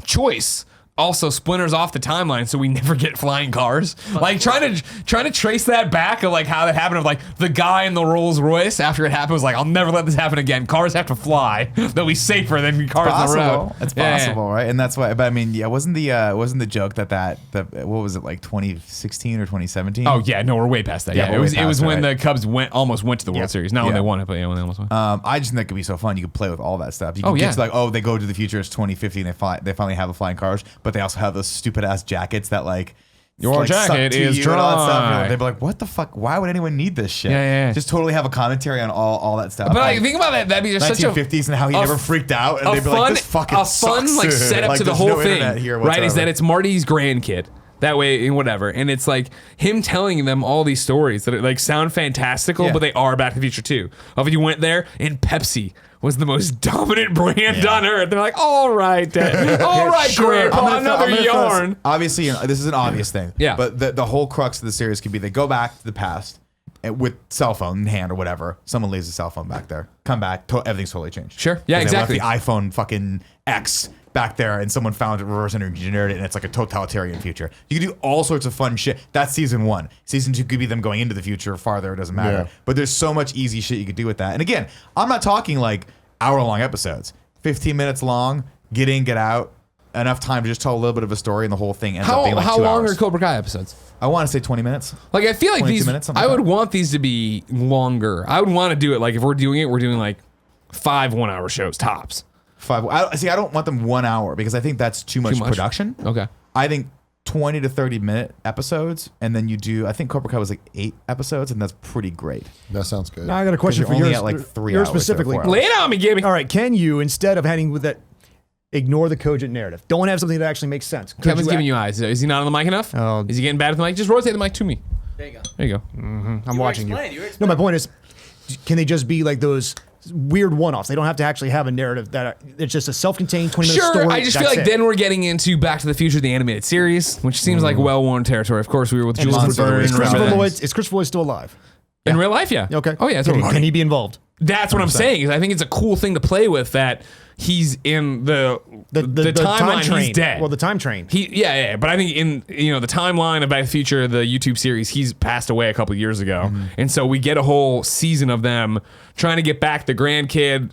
choice also splinters off the timeline, so we never get flying cars. Like trying to trace that back of like how that happened of like the guy in the Rolls Royce after it happened was like, I'll never let this happen again. Cars have to fly. They'll be safer than cars on the road. Possible. It's Yeah, yeah. possible, right? And that's why. But I mean, yeah, wasn't the joke that what was it like 2016 or 2017? Oh yeah, no, we're way past that. Yeah, Yeah, we're it was way it was past when that. the Cubs almost went to the World Series. Not when Yeah. they won it, but yeah, when they almost won. I just think that could be so fun. You could play with all that stuff. You could Oh, get yeah. to like, they go to the future. It's 2050, and they finally have the flying cars, but they also have those stupid ass jackets that like Your like, suck jacket to is you and all that stuff. dry. They'd be like, what the fuck? Why would anyone need this shit? Yeah, yeah, yeah. Just totally have a commentary on all that stuff. But like, think about that. That'd be just such a 1950s and how he a never f- freaked out, and a they'd be fun, like, this fucking a fun sucks. like setup Like, to the there's whole no thing, internet here right? Is whatsoever. that it's Marty's grandkid. That way, and whatever, and it's like him telling them all these stories that like sound fantastical, Yeah. but they are Back to the Future too. Of if you went there, and Pepsi was the most dominant brand on earth. They're like, all right, Dad. All right, Sure. Grandpa, I'm gonna another yarn. Obviously, you know, this is an obvious thing. Yeah. But the whole crux of the series could be they go back to the past with cell phone in hand or whatever. Someone leaves a cell phone back there. Come back. Everything's totally changed. Sure. Yeah, 'Cause they left exactly. the iPhone fucking X back there, and someone found it, reverse engineered it, and it's like a totalitarian future. You can do all sorts of fun shit. That's season 1. Season 2 could be them going into the future or farther. It doesn't matter. Yeah. But there's so much easy shit you could do with that. And again, I'm not talking like hour-long episodes. 15 minutes long, get in, get out. Enough time to just tell a little bit of a story, and the whole thing ends up being like 2 How long hours. are Cobra Kai episodes? I want to say 20 minutes. Like I feel like 22 these. minutes, something I like would that. want these to be longer. I would want to do it like if we're doing it, we're doing like 5 1-hour shows tops. 5. I don't want them 1 hour because I think that's too much much? production. Okay. I think 20 to 30 minute episodes, and then you do. I think Cobra Kai was like 8 episodes, and that's pretty great. That sounds good. Now I got a question you're for only yours. at, like, 3 yours hours or specifically. 4 hours. Lay it on me, Gibby. All right, can you, instead of heading with that, ignore the cogent narrative? Don't have something that actually makes sense. Could Kevin's you giving you eyes. Is he not on the mic enough? Oh. Is he getting bad at the mic? Just rotate the mic to me. There you go. There you go. I'm watching you. You were No, my point is, can they just be like those weird one-offs? They don't have to actually have a narrative that it's just a self-contained 20-minute Sure, story. I just feel That's like it. then we're getting into Back to the Future, the animated series, which seems like well-worn territory. Of course, we were with And Jules Monster and of the Verne. Week. remember Christopher that. Lloyd. Is Christopher Lloyd still alive? In real life, yeah. Okay. Oh, yeah, Can totally. he be involved? That's what I'm saying. Is I think it's a cool thing to play with that he's in the timeline. time train. He's dead. Well, the time train. Yeah. But I think in the timeline of Back to the Future, the YouTube series, he's passed away a couple of years ago, and so we get a whole season of them trying to get back the grandkid.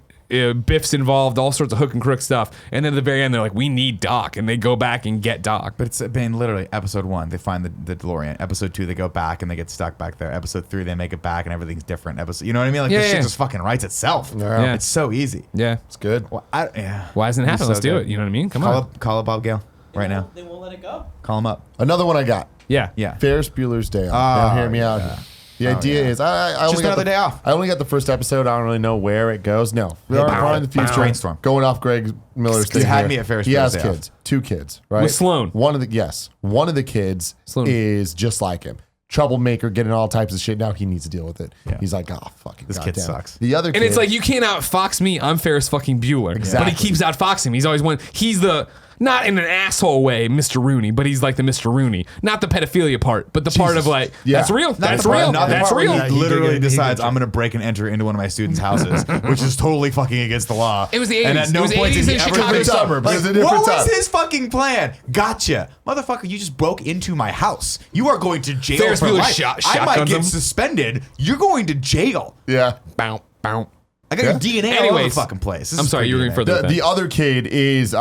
Biff's involved, all sorts of hook and crook stuff, and then at the very end they're like, "We need Doc," and they go back and get Doc. But it's been literally episode 1, they find the DeLorean. Episode 2, they go back and they get stuck back there. Episode 3, they make it back and everything's different. You know what I mean? Like this shit just fucking writes itself. Yeah. It's so easy. Yeah. It's good. Well, yeah. Why doesn't it happen? So Let's do good. it. You know what I mean? Come Call on. up Bob Gale right now. They won't let it go. Call him up. Another one I got. Yeah. Yeah. Ferris Bueller's Day Off. Now hear me out yeah. here. The idea is, I Just only got another the, day off. I only got the first episode. I don't really know where it goes. No, we are far in the future. Brainstorm. Going off Greg Miller's thing. You had here. me at Ferris He has Bueller's Day Off. kids, 2 kids, right? With Sloane. One of the kids Sloane. is just like him. Troublemaker, getting all types of shit. Now he needs to deal with it. Yeah. He's like, oh fucking This goddamn. kid sucks. The other And kid, it's like, you can't outfox me. I'm Ferris fucking Bueller. Exactly. But he keeps outfoxing me. He's always he's the, not in an asshole way, Mr. Rooney, but he's like the Mr. Rooney. Not the pedophilia part, but the part of like, Yeah. that's real. Not That's the part- real. not the That's part where real. He Yeah, he literally did decides good. I'm going to break and enter into one of my students' houses, which is totally fucking against the law. It was the And 80s. at no It was point 80s did he in ever Chicago think- suburbs. It was a Like, different what was time. his fucking plan? Gotcha, motherfucker! You just broke into my house. You are going to jail Ferris for Bueller life. I might shotguns get him. suspended. You're going to jail. yeah. Bow, bow. I got your DNA all over the Anyways, fucking place. This I'm is sorry, good you were going DNA. further. The other kid is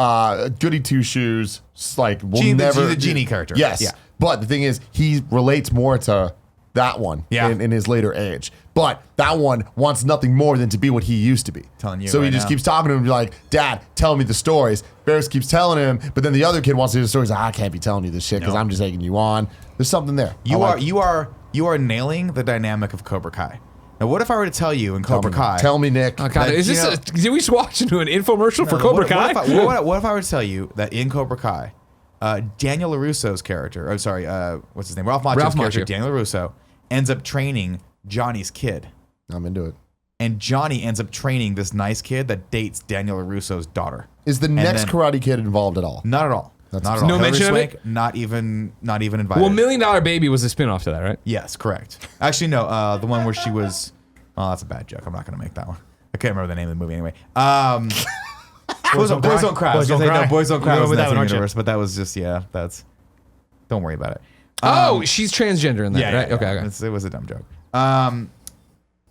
Goody Two Shoes. Like will Gene- never the genie character. Yes. Yeah. But the thing is, he relates more to that one Yeah. in his later age. But that one wants nothing more than to be what he used to be. Telling you So he right just now. keeps talking to him, like, Dad, tell me the stories. Ferris keeps telling him, but then the other kid wants to hear the stories. Like, I can't be telling you this shit because No. I'm just egging you on. There's something there. I You like it. you are nailing the dynamic of Cobra Kai. Now, what if I were to tell you in Cobra Kai? Tell me, Nick. Oh, God, That, is you this know- did we just watch into an infomercial for Cobra Kai? What if I were to tell you that in Cobra Kai, Daniel LaRusso's character, what's his name? Ralph Macchio's character, Macchio. Daniel LaRusso, ends up training Johnny's kid. I'm into it. And Johnny ends up training this nice kid that dates Daniel LaRusso's daughter. Is the next Karate Kid involved at all? Not at all. That's Not at all. no Hilary mention of Swank, it? Not even invited. Well, $1 Million Baby was a spin-off to that, right? Yes, correct. Actually, no. The one where she was. Oh, that's a bad joke. I'm not going to make that one. I can't remember the name of the movie anyway. Boys Don't Cry. Boys Don't Cry. No, Boys Don't Cry You're was going in with that that one, same aren't you? universe, but that was just that's. Don't worry about it. Oh, she's transgender in that, right? Yeah. Okay. It was a dumb joke.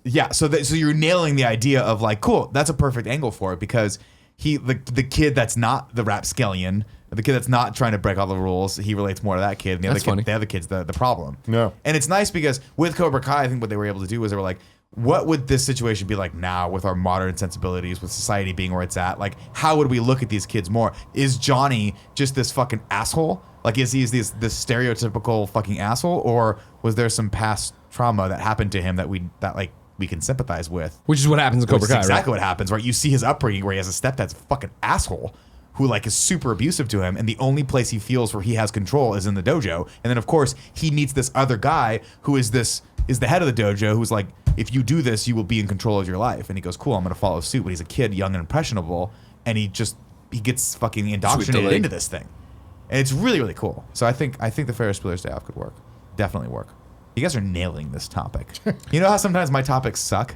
Yeah. So you're nailing the idea of like, cool. That's a perfect angle for it because the kid that's not the rapscallion, the kid that's not trying to break all the rules, he relates more to that kid. And That's funny. the other kid's the problem. No. And it's nice because with Cobra Kai, I think what they were able to do was they were like, what would this situation be like now with our modern sensibilities, with society being where it's at? Like, how would we look at these kids more? Is Johnny just this fucking asshole? Like, is he this stereotypical fucking asshole, or was there some past trauma that happened to him that we can sympathize with? Which is what happens in Which Cobra is Kai, exactly right? what happens, right? You see his upbringing where he has a stepdad's a fucking asshole who like is super abusive to him, and the only place he feels where he has control is in the dojo. And then of course he meets this other guy who is the head of the dojo, who's like, if you do this, you will be in control of your life. And he goes, cool, I'm gonna follow suit. But he's a kid, young and impressionable, and he gets fucking indoctrinated delay. into this thing. And it's really, really cool. So I think the Ferris Bueller's Day Off could work. Definitely work. You guys are nailing this topic. You know how sometimes my topics suck?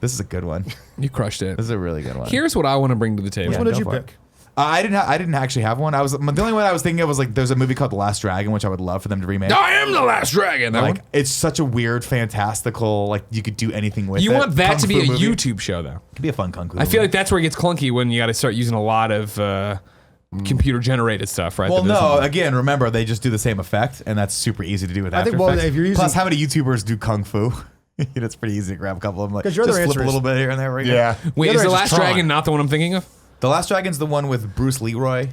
This is a good one. You crushed it. This is a really good one. Here's what I want to bring to the table. Which one did go you for it. pick? I didn't actually have one. The only one I was thinking of was like there's a movie called The Last Dragon, which I would love for them to remake. I am the last dragon. That Like one. it's such a weird, fantastical, like you could do anything with it. You want that Kung to be fu a movie. YouTube show, though. Could be a fun kung fu. I feel like that's where it gets clunky when you got to start using a lot of computer generated stuff, right? Well, That no. doesn't- Again, remember they just do the same effect, and that's super easy to do with I After think, well, Effects. if you're using- Plus, how many YouTubers do kung fu? It's pretty easy to grab a couple of them. Like, 'Cause your just other flip a answer little bit here and there. Right Yeah. Wait, The is other The is Last Tron. Dragon not the one I'm thinking of? The Last Dragon's the one with Bruce Leroy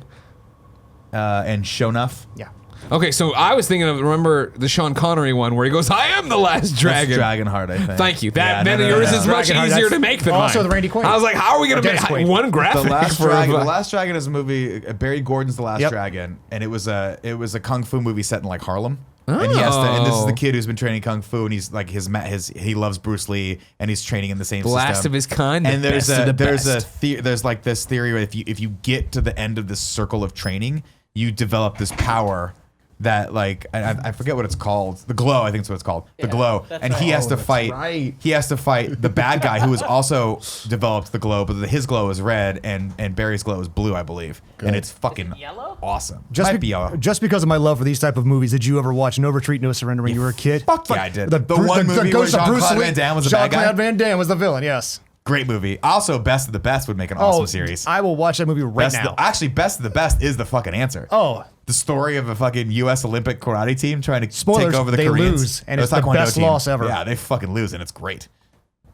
and Shonuff. Yeah. Okay, so I was thinking of, remember the Sean Connery one where he goes, I am the last dragon. That's Dragonheart, I think. Thank you. That Yeah, then no, no, yours no, is no. much Dragonheart, easier that's to make than also mine. the Randy Quaid. I was like, how are we going to Dennis make Quaid. one graphic? The Last for Dragon. a- The Last Dragon is a movie. Barry Gordon's The Last Yep. Dragon, and it was a kung fu movie set in like Harlem. And he has to, and this is the kid who's been training kung fu, and he's like he loves Bruce Lee, and he's training in the same Blast system. of his kind. And the there's best of the best. there's like this theory where if you get to the end of this circle of training, you develop this power that like I forget what it's called. The glow, I think is what it's called. The glow, that's and he right. has to that's fight. right. He has to fight the bad guy who has also developed the glow, but his glow is red and Barry's glow is blue, I believe. And it's fucking yellow? awesome. Just, Might be yellow. just because of my love for these type of movies, did you ever watch No Retreat, No Surrender when you were a kid? Fuck yeah, I did. The, The one movie where ghost of Bruce Jean-Claude Lee- Van Damme was the bad guy? Jean-Claude Van Damme was the villain, yes. Great movie. Also, Best of the Best would make an awesome series. I will watch that movie right now. Actually, Best of the Best is the fucking answer. Oh. The story of a fucking U.S. Olympic karate team trying to Spoilers, take over the they Koreans. lose, and No, it's the Taekwondo best team. loss ever. Yeah, they fucking lose, and it's great.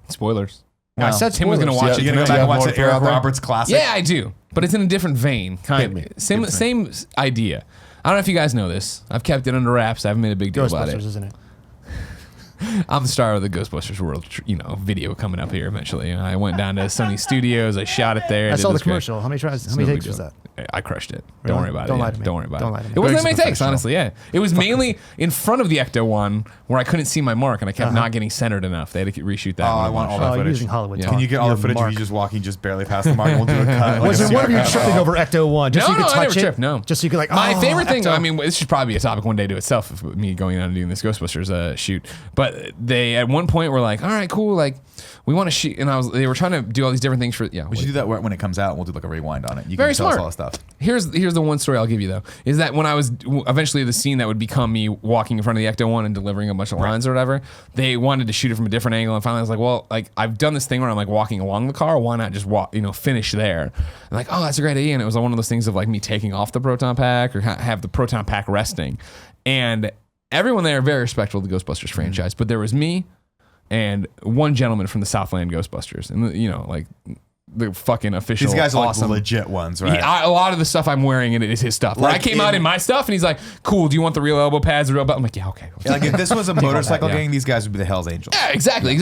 Spoilers. I said Tim was going to spoilers. watch Yeah, it. You gonna go tonight. back and more watch to the throw Eric out there? Roberts classic? Yeah, I do, but it's in a different vein. Kind Hit of same idea. I don't know if you guys know this. I've kept it under wraps. I haven't made a big deal about Ghostbusters, it. isn't it? I'm the star of the Ghostbusters World, video coming up here eventually. And I went down to Sony Studios. I shot it there. I did saw the this great- commercial. How many tries? How It's many no takes big was deal. that? I crushed it. Really? Don't worry about Don't it. lie Yeah, to me. Don't worry about Don't it. lie to me. It wasn't that Greg's many takes, professional. honestly. Yeah, it was mainly in front of the Ecto one where I couldn't see my mark and I kept not getting centered enough. They had to reshoot that. Oh, one I a want bunch. all that Oh, you're footage. using Hollywood Yeah. talk. Can you get all the Your footage of mark. you just walking just barely past the mark? We'll do a cut. like Was a it one of you CR cut. tripping over Ecto 1 just so you No, could I never touch it? tripped, no. Just so you could like, My oh, favorite thing, Ecto. I mean, this should probably be a topic one day to itself, if me going out and doing this Ghostbusters shoot. But they at one point were like, all right, cool, like we want to shoot, and they were trying to do all these different things for We should do that when it comes out. We'll do like a rewind on it. You Very can tell us smart. all the stuff. Here's the one story I'll give you though, is that when I was eventually the scene that would become me walking in front of the Ecto one and delivering a bunch of lines or whatever, they wanted to shoot it from a different angle, and finally I was like, well, like I've done this thing where I'm like walking along the car, why not just walk, finish there? And like, oh, that's a great idea, and it was one of those things of like me taking off the proton pack or have the proton pack resting, and everyone there very respectful of the Ghostbusters franchise, but there was me and one gentleman from the Southland Ghostbusters, and like the fucking official. These guys are like awesome. the legit ones, right? A lot of the stuff I'm wearing in it is his stuff. When I Like came out in my stuff, and he's like, "Cool, do you want the real elbow pads, the real belt?" I'm like, "Yeah, okay." Like if this was a motorcycle yeah. gang, these guys would be the Hell's Angels. Yeah, exactly.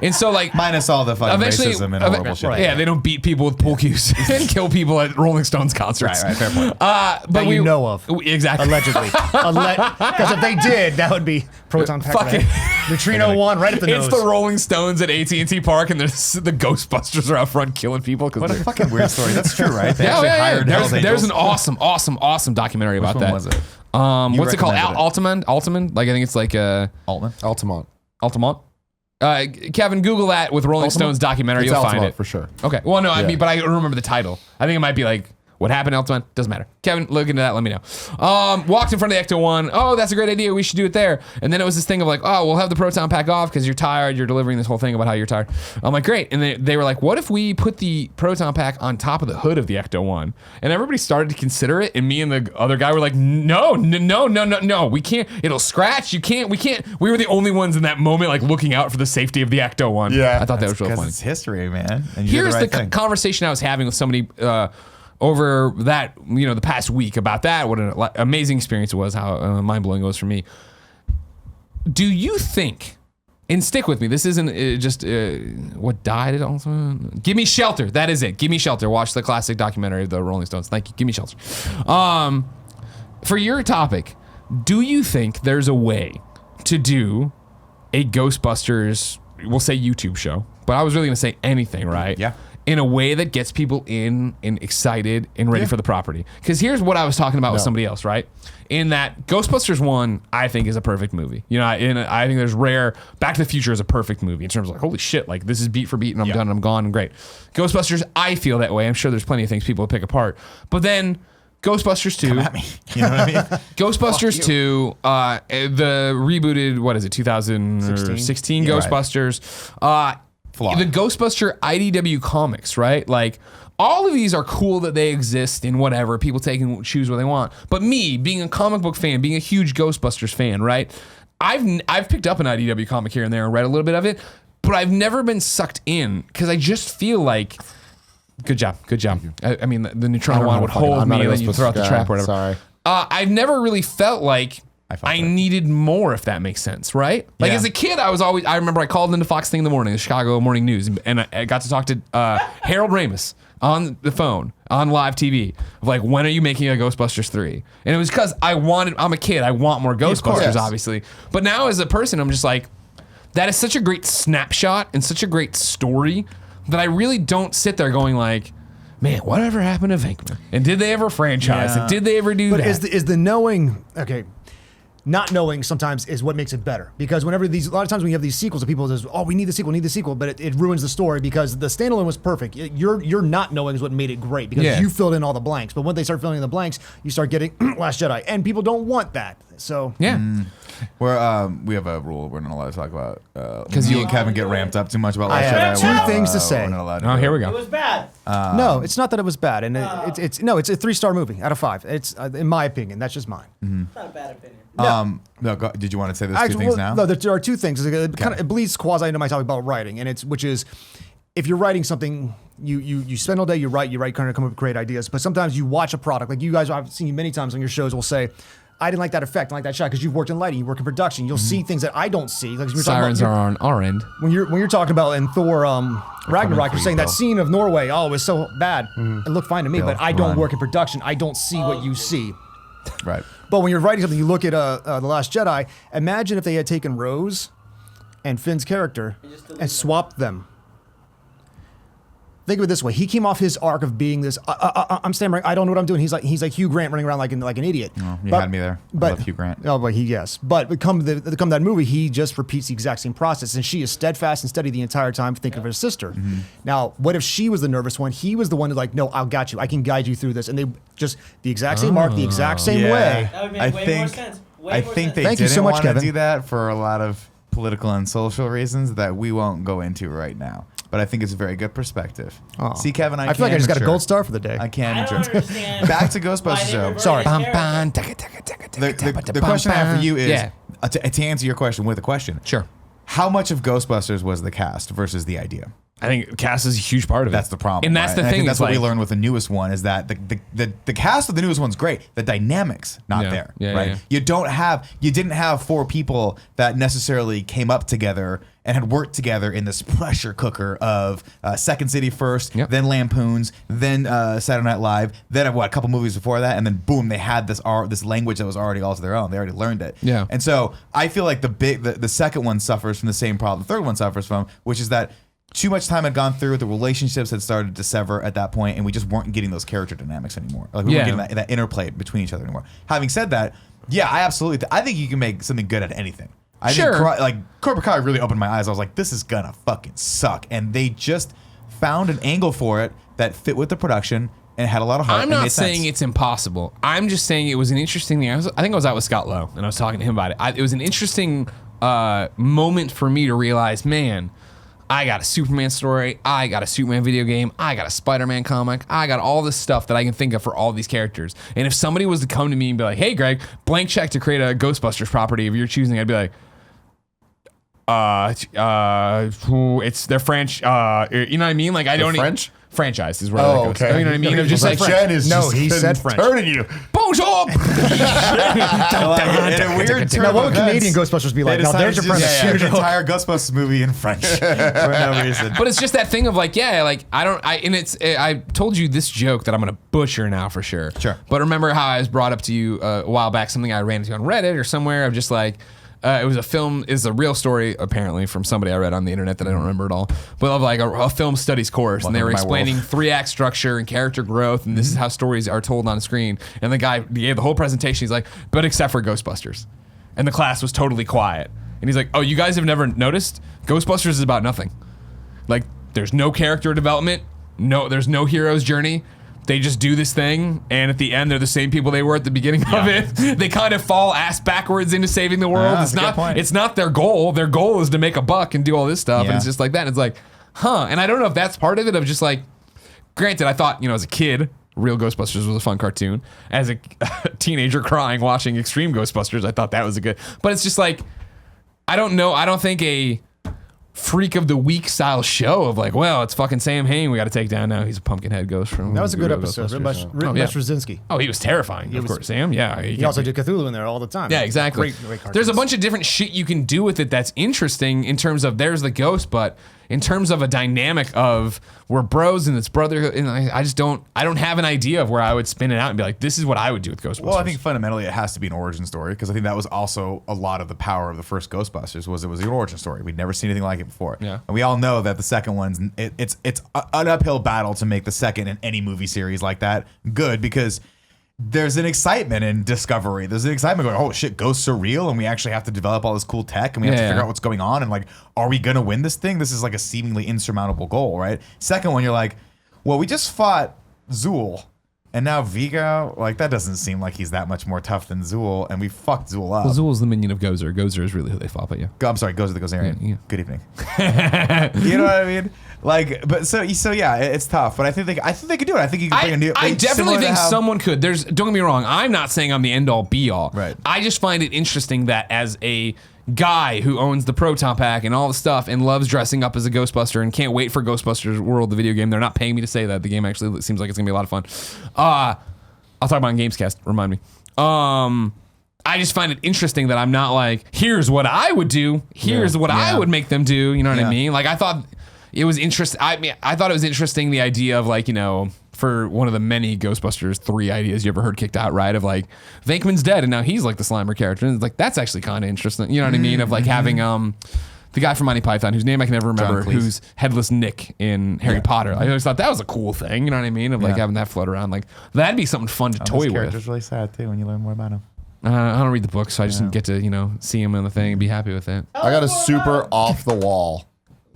And so like, Minus all the fucking eventually, racism and horrible shit. yeah, they don't beat people with pool cues and kill people at Rolling Stones concerts. Right, fair point. But That you know of. Exactly. Allegedly. Because if they did, that would be proton pack. Fucking- Neutrino 1 right at the nose. It's the Rolling Stones at AT&T Park, and the Ghostbusters are out front killing people. What a fucking weird story. That's true, right? They Yeah, actually yeah, yeah. hired Hell's There's an Angels. awesome documentary about one that. was it? What's it called? recommended it. Altman? Like I think it's like Altman. Altamont. Altamont. Kevin, Google that with Rolling Stones documentary. It's You'll find Altamont it for sure. Okay. Well, no, I Yeah. mean, but I don't remember the title. I think it might be like What happened, Elton? Doesn't matter. Kevin, look into that. Let me know. Walked in front of the Ecto 1. Oh, that's a great idea. We should do it there. And then it was this thing of like, oh, we'll have the proton pack off because you're tired. You're delivering this whole thing about how you're tired. I'm like, great. And they were like, what if we put the proton pack on top of the hood of the Ecto 1? And everybody started to consider it. And me and the other guy were like, no. We can't. It'll scratch. We can't. We were the only ones in that moment like looking out for the safety of the Ecto 1. Yeah. I thought that was real Because funny. it's history, man. And you Here's did the right the thing. conversation I was having with somebody over that, the past week about that. What an amazing experience it was, how mind-blowing it was for me. Do you think, and stick with me, this isn't just what died at also? Give Me Shelter. That is it. Give Me Shelter. Watch the classic documentary of the Rolling Stones. Thank you. Give Me Shelter. For your topic, do you think there's a way to do a Ghostbusters, we'll say YouTube show, but I was really going to say anything, right? Yeah. In a way that gets people in and excited and ready for the property. Because here's what I was talking about with somebody else, right? In that Ghostbusters 1, I think is a perfect movie. I think there's rare. Back to the Future is a perfect movie in terms of like, holy shit, like this is beat for beat and I'm done and I'm gone and great. Ghostbusters, I feel that way. I'm sure there's plenty of things people would pick apart. But then Ghostbusters 2. Come at me. You know what I mean? Ghostbusters 2, the rebooted, 2016 Yeah, Ghostbusters. flawed. the Ghostbuster IDW comics, right? Like, all of these are cool that they exist in whatever. People take and choose what they want. But me, being a comic book fan, being a huge Ghostbusters fan, right? I've picked up an IDW comic here and there and read a little bit of it, but I've never been sucked in because I just feel like, good job. I mean, the neutron one would hold me and then you throw out the trap or whatever. Sorry. I've never really felt like I needed more, if that makes sense, right? Like as a kid, I remember I called into Fox Thing in the Morning, the Chicago Morning News, and I got to talk to Harold Ramis on the phone, on live TV, of like, when are you making a Ghostbusters 3? And it was because I'm a kid, I want more Ghostbusters, obviously. But now as a person, I'm just like, that is such a great snapshot and such a great story that I really don't sit there going like, man, whatever happened to Venkman? And did they ever franchise it? Did they ever do that? But is the knowing, okay, not knowing sometimes is what makes it better. Because whenever a lot of times when you have these sequels, people says, oh, we need the sequel, but it ruins the story because the standalone was perfect. You're not knowing is what made it great because you filled in all the blanks. But when they start filling in the blanks, you start getting Last Jedi, and people don't want that. So yeah. We have a rule we're not allowed to talk about because you and Kevin get ramped up too much about Last have Jedi. two things to say. We're not allowed to Oh, do here we it. It go. was bad. No, it's not that it was bad, and it's a 3-star movie out of 5. It's in my opinion. That's just mine. It's not a bad opinion. Did you want to say those two things now? No, there are two things. It bleeds quasi into my topic about writing, and which is if you're writing something, you spend all day, you write, kind of come up with great ideas, but sometimes you watch a product. Like you guys, I've seen you many times on your shows, will say, I didn't like that effect, I like that shot, because you've worked in lighting, you work in production. You'll see things that I don't see. Like you're Sirens are on our end. when you're talking about in Thor Ragnarok, you're saying that scene of Norway, it was so bad. It looked fine to me, but I don't work in production. I don't see what you see. Right. But when you're writing something, you look at The Last Jedi. Imagine if they had taken Rose and Finn's character and swapped them. Think of it this way: he came off his arc of being this. I'm stammering. I don't know what I'm doing. He's like Hugh Grant running around like an idiot. Oh, you had me there. I love Hugh Grant. Oh, but But come that movie, he just repeats the exact same process, and she is steadfast and steady the entire time, thinking of her sister. Now, what if she was the nervous one? He was the one who's like, no, I'll got you. I can guide you through this, and they just the exact same arc, the exact same way. That would make way more sense. I think they Thank you didn't so much, want to Kevin. do that for a lot of political and social reasons that we won't go into right now. But I think it's a very good perspective. Oh. See, Kevin, I feel like I just got a gold star for the day. I can't I don't mature. understand. Back to why Ghostbusters, they though. reverted Sorry. his character. The question I have for you is, Yeah. to answer your question with a question. Sure. How much of Ghostbusters was the cast versus the idea? I think cast is a huge part of it. That's the problem. And that's right? the I thing. think that's is what we like- learned with the newest one is that the cast of the newest one's great. The dynamics not Yeah. there. Yeah, right? yeah. You didn't have 4 people that necessarily came up together and had worked together in this pressure cooker of Second City first, Yep. then Lampoons, then Saturday Night Live, then a couple movies before that, and then boom, they had this language that was already all to their own. They already learned it. Yeah. And so I feel like the second one suffers from the same problem the third one suffers from, which is that too much time had gone through, the relationships had started to sever at that point, and we just weren't getting those character dynamics anymore. Like we weren't getting that interplay between each other anymore. Having said that, yeah, I absolutely I think you can make something good at anything. I Sure. think Cobra Kai really opened my eyes. I was like, this is gonna fucking suck. And they just found an angle for it that fit with the production and had a lot of heart. I'm and not made saying sense. it's impossible. I'm just saying it was an interesting thing. I think I was out with Scott Lowe, and I was talking to him about it. It was an interesting moment for me to realize, man, I got a Superman story, I got a Superman video game, I got a Spider-Man comic, I got all this stuff that I can think of for all these characters. And if somebody was to come to me and be like, hey, Greg, blank check to create a Ghostbusters property of your choosing, I'd be like, it's their French, you know what I mean? Like, I don't French? Franchise is where Oh, that goes. okay. You know what I mean? Of just like, Jen is No, just he been said French. turning you. bonjour! In a weird turn Now, what of would events, Canadian Ghostbusters be they like? Now, decided there's your to just premise. shoot an entire Ghostbusters movie in French for no reason. But it's just that thing of like, yeah, like I told you this joke that I'm gonna butcher now for sure. Sure. But remember how I was brought up to you a while back, something I ran into on Reddit or somewhere of just like, it was a film, is a real story apparently from somebody I read on the internet that I don't remember at all, but of like a film studies course, and they were Welcome to my explaining world. 3-act structure and character growth, and this is how stories are told on screen. And the guy gave the whole presentation. He's like, but except for Ghostbusters, and the class was totally quiet. And he's like, oh, you guys have never noticed? Ghostbusters is about nothing. Like, there's no character development. No, there's no hero's journey. They just do this thing, and at the end, they're the same people they were at the beginning of it. They kind of fall ass backwards into saving the world. That's a good point. It's not their goal. Their goal is to make a buck and do all this stuff, and Yeah. it's just like that. And it's like, huh. And I don't know if that's part of it, of just like, granted, I thought, as a kid, Real Ghostbusters was a fun cartoon. As a teenager crying watching Extreme Ghostbusters, I thought that was a good. But it's just like, I don't know. I don't think a Freak of the Week style show of like, well, it's fucking Sam Hain we got to take down now. He's a Pumpkinhead ghost from. That was a good Real episode. Ghostbusters. Rip Straczynski. Oh, he was terrifying. Of course, Sam. Yeah. He also did Cthulhu in there all the time. Yeah, exactly. Great cartoons. There's a bunch of different shit you can do with it that's interesting in terms of there's the ghost, but in terms of a dynamic of we're bros and it's brotherhood, and I don't have an idea of where I would spin it out and be like, this is what I would do with Ghostbusters. Well, I think fundamentally it has to be an origin story, because I think that was also a lot of the power of the first Ghostbusters was it was an origin story. We'd never seen anything like it before. Yeah. And we all know that the second one's it's an uphill battle to make the second in any movie series like that good, because there's an excitement in discovery. There's an excitement going, oh shit, ghosts are real, and we actually have to develop all this cool tech, and we have to figure out what's going on, and like, are we gonna win this thing? This is like a seemingly insurmountable goal, right? Second one, you're like, well, we just fought Zool, and now Vigo, like, that doesn't seem like he's that much more tough than Zool, and we fucked Zool up. Well, Zool's the minion of Gozer. Gozer is really who they fought, but yeah. I'm sorry, Gozer the Gozerian. Yeah. Good evening. You know what I mean? Like, but so yeah, it's tough, but I think they could do it. I think you can bring a new. I definitely think someone could. Don't get me wrong. I'm not saying I'm the end all be all. Right. I just find it interesting that as a guy who owns the Proton Pack and all the stuff and loves dressing up as a Ghostbuster and can't wait for Ghostbusters World, the video game. They're not paying me to say that. The game actually seems like it's gonna be a lot of fun. I'll talk about it on Gamescast. Remind me. I just find it interesting that I'm not like, here's what I would do. Here's what I would make them do. You know what I mean? Like, I thought it was interesting. I thought it was interesting, the idea of like, for one of the many Ghostbusters 3 ideas you ever heard kicked out, right? Of like, Venkman's dead and now he's like the Slimer character. And it's like, that's actually kind of interesting. You know what I mean? Of like having the guy from Monty Python, whose name I can never remember, who's Headless Nick in Harry Potter. I always thought that was a cool thing. You know what I mean? Of like having that float around. Like, that'd be something fun to toy with. Character's really sad too when you learn more about him. I don't read the book, so I just didn't get to, see him on the thing and be happy with it. I got a super off the wall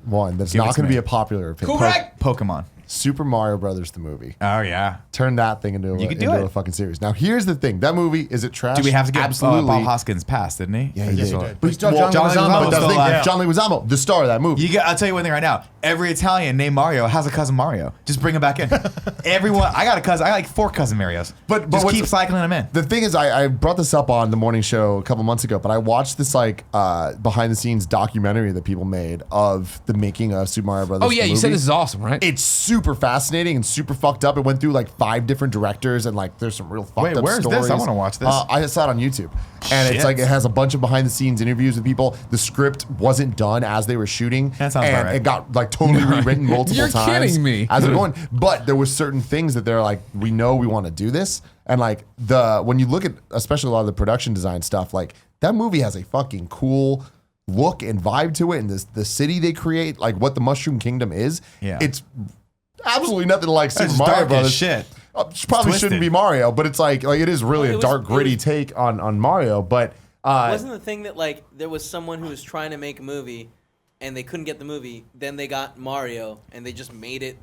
one that's not going to be a popular opinion. Correct. Pokemon. Super Mario Brothers the movie. Oh yeah. Turn that thing into a fucking series. Now here's the thing. That movie, is it trash? Do we have to get absolutely? Bob Hoskins passed, didn't he? Yeah, he did. But John Leguizamo. John Leguizamo, the star of that movie. I'll tell you one thing right now. Every Italian named Mario has a cousin Mario. Just bring him back in. Everyone. I got a cousin. I got like 4 cousin Marios. But just keep cycling them in. The thing is, I brought this up on the morning show a couple months ago, but I watched this like behind the scenes documentary that people made of the making of Super Mario Brothers. Oh yeah, you said this is awesome, right? It's super fascinating and super fucked up. It went through like 5 different directors and like there's some real fucked up where's stories. this? I want to watch this. I saw it on YouTube, and it's like it has a bunch of behind the scenes interviews with people. The script wasn't done as they were shooting, That sounds and about right. it got like totally rewritten multiple You're times. kidding me. As they're going, but there was certain things that they're like, we know we want to do this, and like when you look at especially a lot of the production design stuff, like that movie has a fucking cool look and vibe to it, and the city they create, like what the Mushroom Kingdom is. Yeah. It's absolutely nothing like Super It's Mario dark as Brothers. shit. Probably It's shouldn't twisted. be Mario, but it's like it is really Well, a dark, gritty take on Mario. But Wasn't the thing that like there was someone who was trying to make a movie and they couldn't get the movie, then they got Mario and they just made it.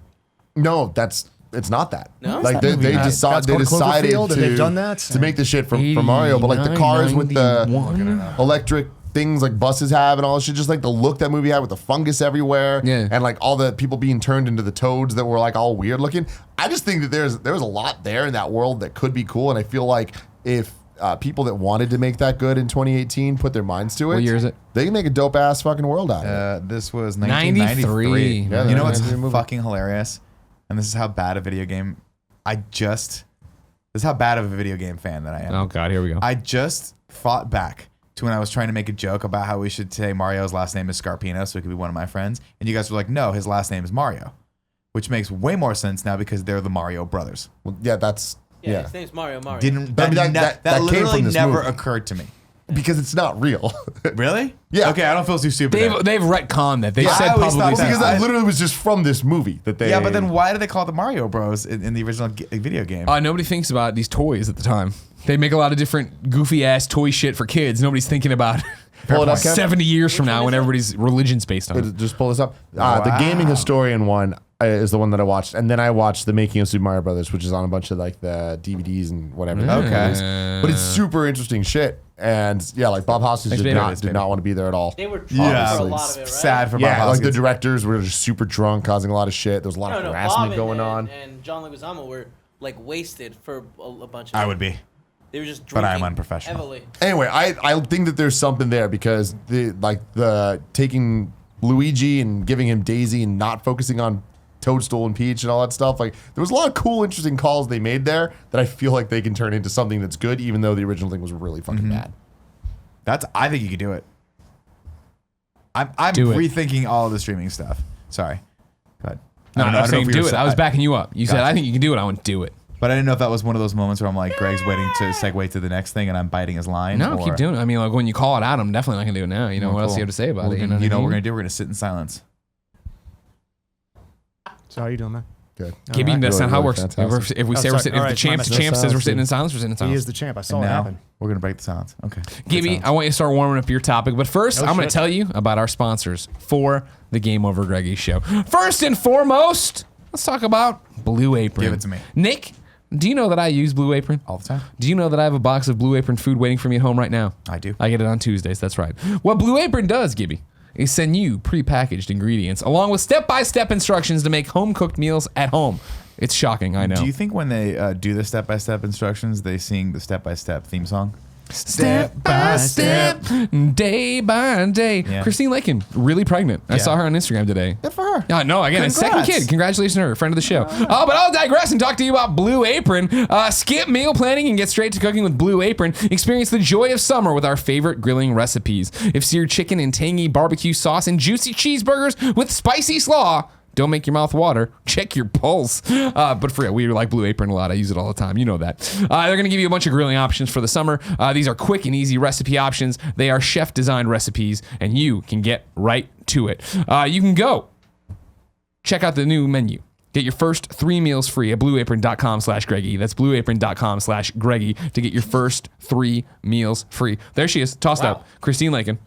no, it's not that. No? Like they That's decided called Cloverfield, to and they've done that? to make the shit for Mario, but like the cars with the 91. electric things like buses have and all this shit, just like the look that movie had with the fungus everywhere, and like all the people being turned into the toads that were like all weird looking. I just think that there's a lot there in that world that could be cool, and I feel like if people that wanted to make that good in 2018 put their minds to it, What year is it? they can make a dope ass fucking world out of it. This was 93. 1993. Yeah, You know what's 93 movie. fucking hilarious? And this is how bad a video game. This is how bad of a video game fan that I am. Oh god, here we go. I just fought back to when I was trying to make a joke about how we should say Mario's last name is Scarpino so he could be one of my friends. And you guys were like, no, his last name is Mario. Which makes way more sense now because they're the Mario brothers. Well, yeah, that's Yeah, his name's Mario. I mean, that came literally from this never movie. occurred to me. because it's not real. Really? Yeah. Okay, I don't feel too stupid. then. They've retconned that. They Yeah, said I always publicly. thought because that- that literally was just from this movie that they. Yeah, but then why do they call it the Mario Bros in the original video game? Nobody thinks about these toys at the time. They make a lot of different goofy ass toy shit for kids. Nobody's thinking about Pull it up, Kev. 70 years from now when everybody's religion's based on it. Just pull this up. Wow. The gaming historian one. is the one that I watched, and then I watched the Making of Super Mario Brothers, which is on a bunch of like the DVDs and whatever. Okay. But it's super interesting shit. And yeah, like Bob Hoskins did not want to be there at all. They were drunk for a lot of it, right? Sad for Bob Yeah, like Hoskins. the directors were just super drunk, causing a lot of shit. There was a lot of harassment Bob going on. And John Leguizamo were like wasted for a bunch of I would be. They were just But drinking I'm unprofessional. heavily. Anyway, I think that there's something there because the taking Luigi and giving him Daisy and not focusing on Toadstool and Peach and all that stuff. Like there was a lot of cool, interesting calls they made there that I feel like they can turn into something that's good, even though the original thing was really fucking bad. I think you could do it. I'm rethinking all of the streaming stuff. Sorry. But No, I'm saying do it. I was back. backing you up. You said, Gotcha. I think you can do it. I want to do it. But I didn't know if that was one of those moments where I'm like, Greg's waiting to segue to the next thing and I'm biting his line. No, or, keep doing it. I mean, like when you call it out, I'm definitely not going to do it now. You know, Oh, what else cool. do you have to say about Well, it? you know what we're going to do? We're going to sit in silence. So how you doing, man? Good. Gibby, that's not how it works. Fantastic. If we say Oh, we're sorry. sitting, All if the right, champ my says mistake. we're sitting in silence, we're sitting in He silence. is the champ. I saw And it now happen. we're going to break the silence. Okay. Gibby, I want you to start warming up your topic. But first, Oh, I'm going to shit. tell you about our sponsors for the Game Over Greggy show. First and foremost, let's talk about Blue Apron. Give it to me. Nick, do you know that I use Blue Apron? All the time. Do you know that I have a box of Blue Apron food waiting for me at home right now? I do. I get it on Tuesdays, that's right. What Blue Apron does, Gibby, is send you prepackaged ingredients along with step-by-step instructions to make home-cooked meals at home. It's shocking, I know. Do you think when they do the step-by-step instructions, they sing the step-by-step theme song? Step by step, day by day. Yeah. Christine Lakin, really pregnant. I Yeah. saw her on Instagram today. Good for her. No, again, a second Congrats. kid. Congratulations to her, friend of the show. But I'll digress and talk to you about Blue Apron. Skip meal planning and get straight to cooking with Blue Apron. Experience the joy of summer with our favorite grilling recipes. If seared chicken and tangy barbecue sauce and juicy cheeseburgers with spicy slaw, don't make your mouth water. Check your pulse. But for real, we like Blue Apron a lot. I use it all the time. You know that. They're going to give you a bunch of grilling options for the summer. These are quick and easy recipe options. They are chef-designed recipes, and you can get right to it. You can go check out the new menu. Get your first 3 meals free at blueapron.com/Greggy. That's blueapron.com/Greggy to get your first 3 meals free. There she is, tossed up. Christine Lakin.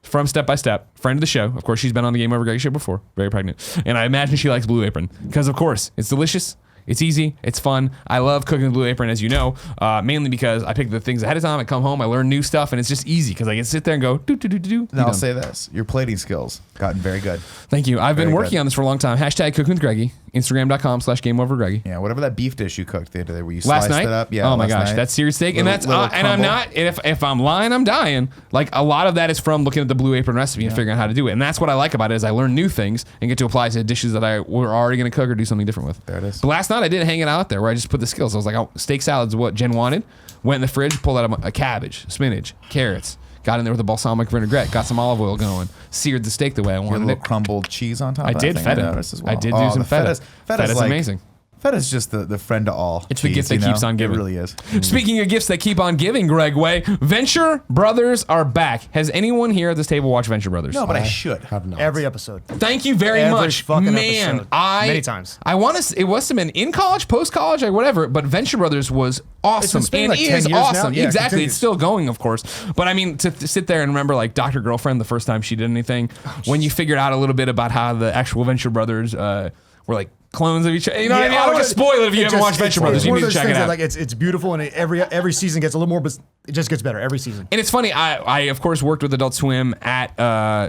From Step by Step, friend of the show. Of course, she's been on the Game Over Greggy show before. Very pregnant. And I imagine she likes Blue Apron. Because, of course, it's delicious. It's easy. It's fun. I love cooking with Blue Apron, as you know, mainly because I pick the things ahead of time. I come home, I learn new stuff, and it's just easy because I can sit there and go, do. Now I'll say this. Your plating skills gotten very good. Thank you. I've been Very working good. on this for a long time. Hashtag cooking with Greggy. Instagram.com/GameOverGreggy. Yeah, whatever that beef dish you cooked the other day where you Last sliced night? it up. Yeah, oh my last gosh, night. that's seared steak, and Little- that's little and I'm crumble. not. And if I'm lying, I'm dying. Like a lot of that is from looking at the Blue Apron recipe and figuring out how to do it, and that's what I like about it is I learn new things and get to apply to dishes that I were already going to cook or do something different with. There it is. But last night I did hang it out there where I just put the skills. I was like, oh, steak salad's what Jen wanted. Went in the fridge, pulled out a cabbage, spinach, carrots. Got in there with a balsamic vinaigrette. Got some olive oil going. Seared the steak the way I Your wanted little it. crumbled cheese on top. I of did that thing, feta. noticed as well. I did do some the feta. Feta's like, amazing. Feta's just the friend to all. It's the cheese, gift that you know? keeps on giving. It really is. Speaking of gifts that keep on giving, Greg Way, Venture Brothers are back. Has anyone here at this table watched Venture Brothers? No, but I should. Have not. Every episode. Thank you very Every much, fucking man. episode. Many times. I want to. It must have been in college, post college, or whatever. But Venture Brothers was awesome, spending and like it 10 is years now. awesome. Yeah, it Exactly, continues. it's still going, of course. But I mean, to sit there and remember, like Dr. Girlfriend, the first time she did anything, when you figured out a little bit about how the actual Venture Brothers were like clones of each other. You know what I mean? I don't want to spoil it if you haven't watched Venture Brothers. You one need of to those check it things that, out. like it's beautiful, and every season gets a little more, but it just gets better every season. And it's funny, I of course worked with Adult Swim at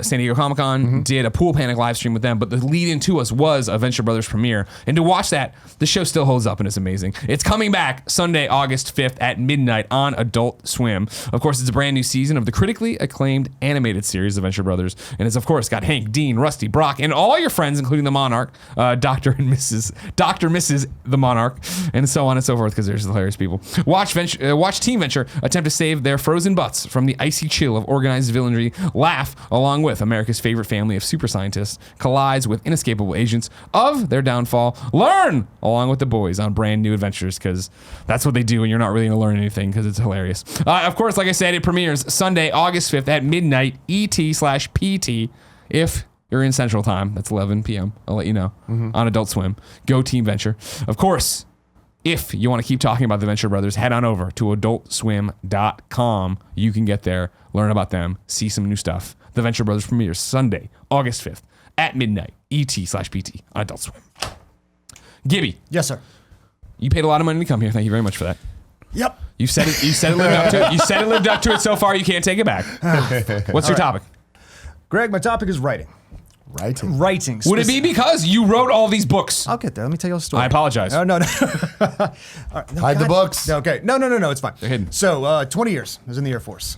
San Diego Comic-Con, did a Pool Panic live stream with them, but the lead into us was a Venture Brothers premiere. And to watch that, the show still holds up and it's amazing. It's coming back Sunday, August 5th at midnight on Adult Swim. Of course, it's a brand new season of the critically acclaimed animated series, The Venture Brothers. And it's of course got Hank, Dean, Rusty, Brock, and all your friends, including the Monarch, Dr. Mrs. the Monarch, and so on and so forth, because there's hilarious people. Watch Team Venture attempt to save their frozen butts from the icy chill of organized villainy. Laugh along with America's favorite family of super scientists collides with inescapable agents of their downfall. Learn along with the boys on brand new adventures, because that's what they do, and you're not really going to learn anything because it's hilarious. Of course, like I said, it premieres Sunday, August 5th at midnight ET/PT. If you're in Central Time, that's 11 p.m. I'll let you know, on Adult Swim. Go Team Venture. Of course, if you want to keep talking about the Venture Brothers, head on over to adultswim.com. You can get there, learn about them, see some new stuff. The Venture Brothers premieres Sunday, August 5th at midnight, ET/PT on Adult Swim. Gibby, Yes, sir. you paid a lot of money to come here. Thank you very much for that. Yep. You said it. You said it lived up to it. You said it lived up to it so far. You can't take it back. What's your topic? Greg, my topic is writing. Writing. Writing. Would it be because you wrote all these books? I'll get there. Let me tell you a story. I apologize. Oh, no. All right, no, Hide the God. books. Okay. No. It's fine. They're hidden. So, 20 years. I was in the Air Force.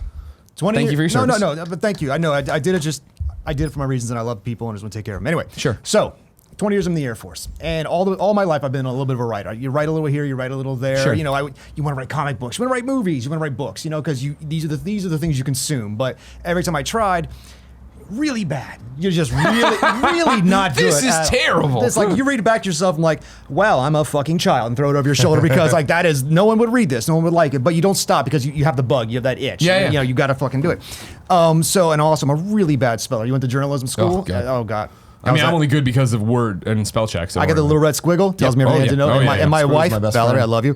20 Thank you for your service. No, but thank you. I know. I did it I did it for my reasons, and I love people and I just want to take care of them. Anyway. Sure. So, 20 years in the Air Force, and all my life I've been a little bit of a writer. You write a little here, you write a little there. Sure. You know, you want to write comic books, you want to write movies, you want to write books. You know, because these are the things you consume. But every time I tried, really bad. You're just really not good. This is terrible. It's like you read it back to yourself and like, wow, I'm a fucking child, and throw it over your shoulder because like that is no one would read this, no one would like it, but you don't stop because you have the bug, you have that itch. Yeah. You know, you got to fucking do it. So and also I'm a really bad speller. You went to journalism school? Oh, God. I I was mean, I'm at- only good because of word and spell check. So I got the little red squiggle. Tells me everything I need to know. Oh, and yeah, my, yeah. and my Squiggle's wife, my best Valerie, friend. I love you.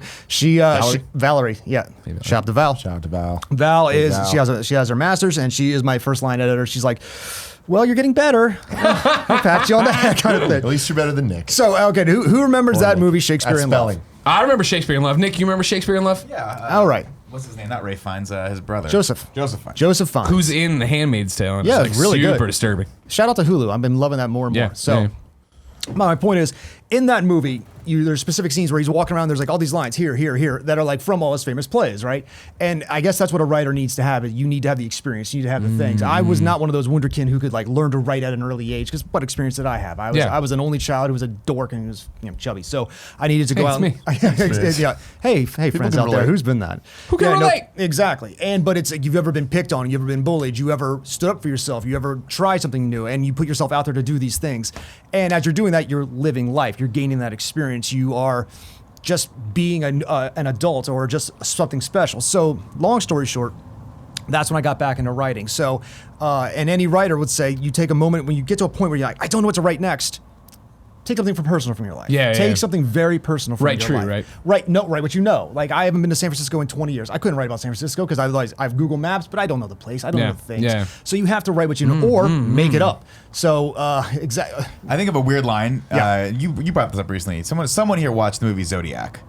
Valerie, yeah. Shout out to Val. Shout out to Val. Val is Val. she has her master's and she is my first line editor. She's like, well, you're getting better. I'll pat you on the head kind of At thing. least you're better than Nick. So okay, who remembers that movie Shakespeare At in Love? spelling. I remember Shakespeare in Love. Nick, you remember Shakespeare in Love? Yeah. All right, What's his name? Not Ray Fiennes. His brother. Joseph. Joseph Fiennes. Joseph Fiennes. Who's in The Handmaid's Tale? And Yeah, it's like really super good. disturbing. Shout out to Hulu. I've been loving that more and more. Yeah, So yeah. my point is, in that movie, there's specific scenes where he's walking around. There's like all these lines here that are like from all his famous plays, right? And I guess that's what a writer needs to have. You need to have the experience. You need to have the things. I was not one of those wunderkind who could like learn to write at an early age because what experience did I have? I was an only child who was a dork and he was chubby. So I needed to go Hey, out. it's me. Yeah. Hey, friends can out there, relate. who's been that? Who can relate? Exactly. But it's like you've ever been picked on, you've ever been bullied, you ever stood up for yourself, you ever tried something new, and you put yourself out there to do these things. And as you're doing that, you're living life. You're gaining that experience. You are just being an adult or just something special. So long story short, that's when I got back into writing. So, and any writer would say, you take a moment when you get to a point where you're like, I don't know what to write next. Take something personal from your life. Yeah, Take yeah. something very personal from Write your true, life. right? Right. No, write what you know. Like I haven't been to San Francisco in 20 years. I couldn't write about San Francisco because I have Google Maps, but I don't know the place. I don't know the things. Yeah. So you have to write what you know or make it up. So exactly. I think of a weird line. Yeah. You brought this up recently. Someone here watched the movie Zodiac.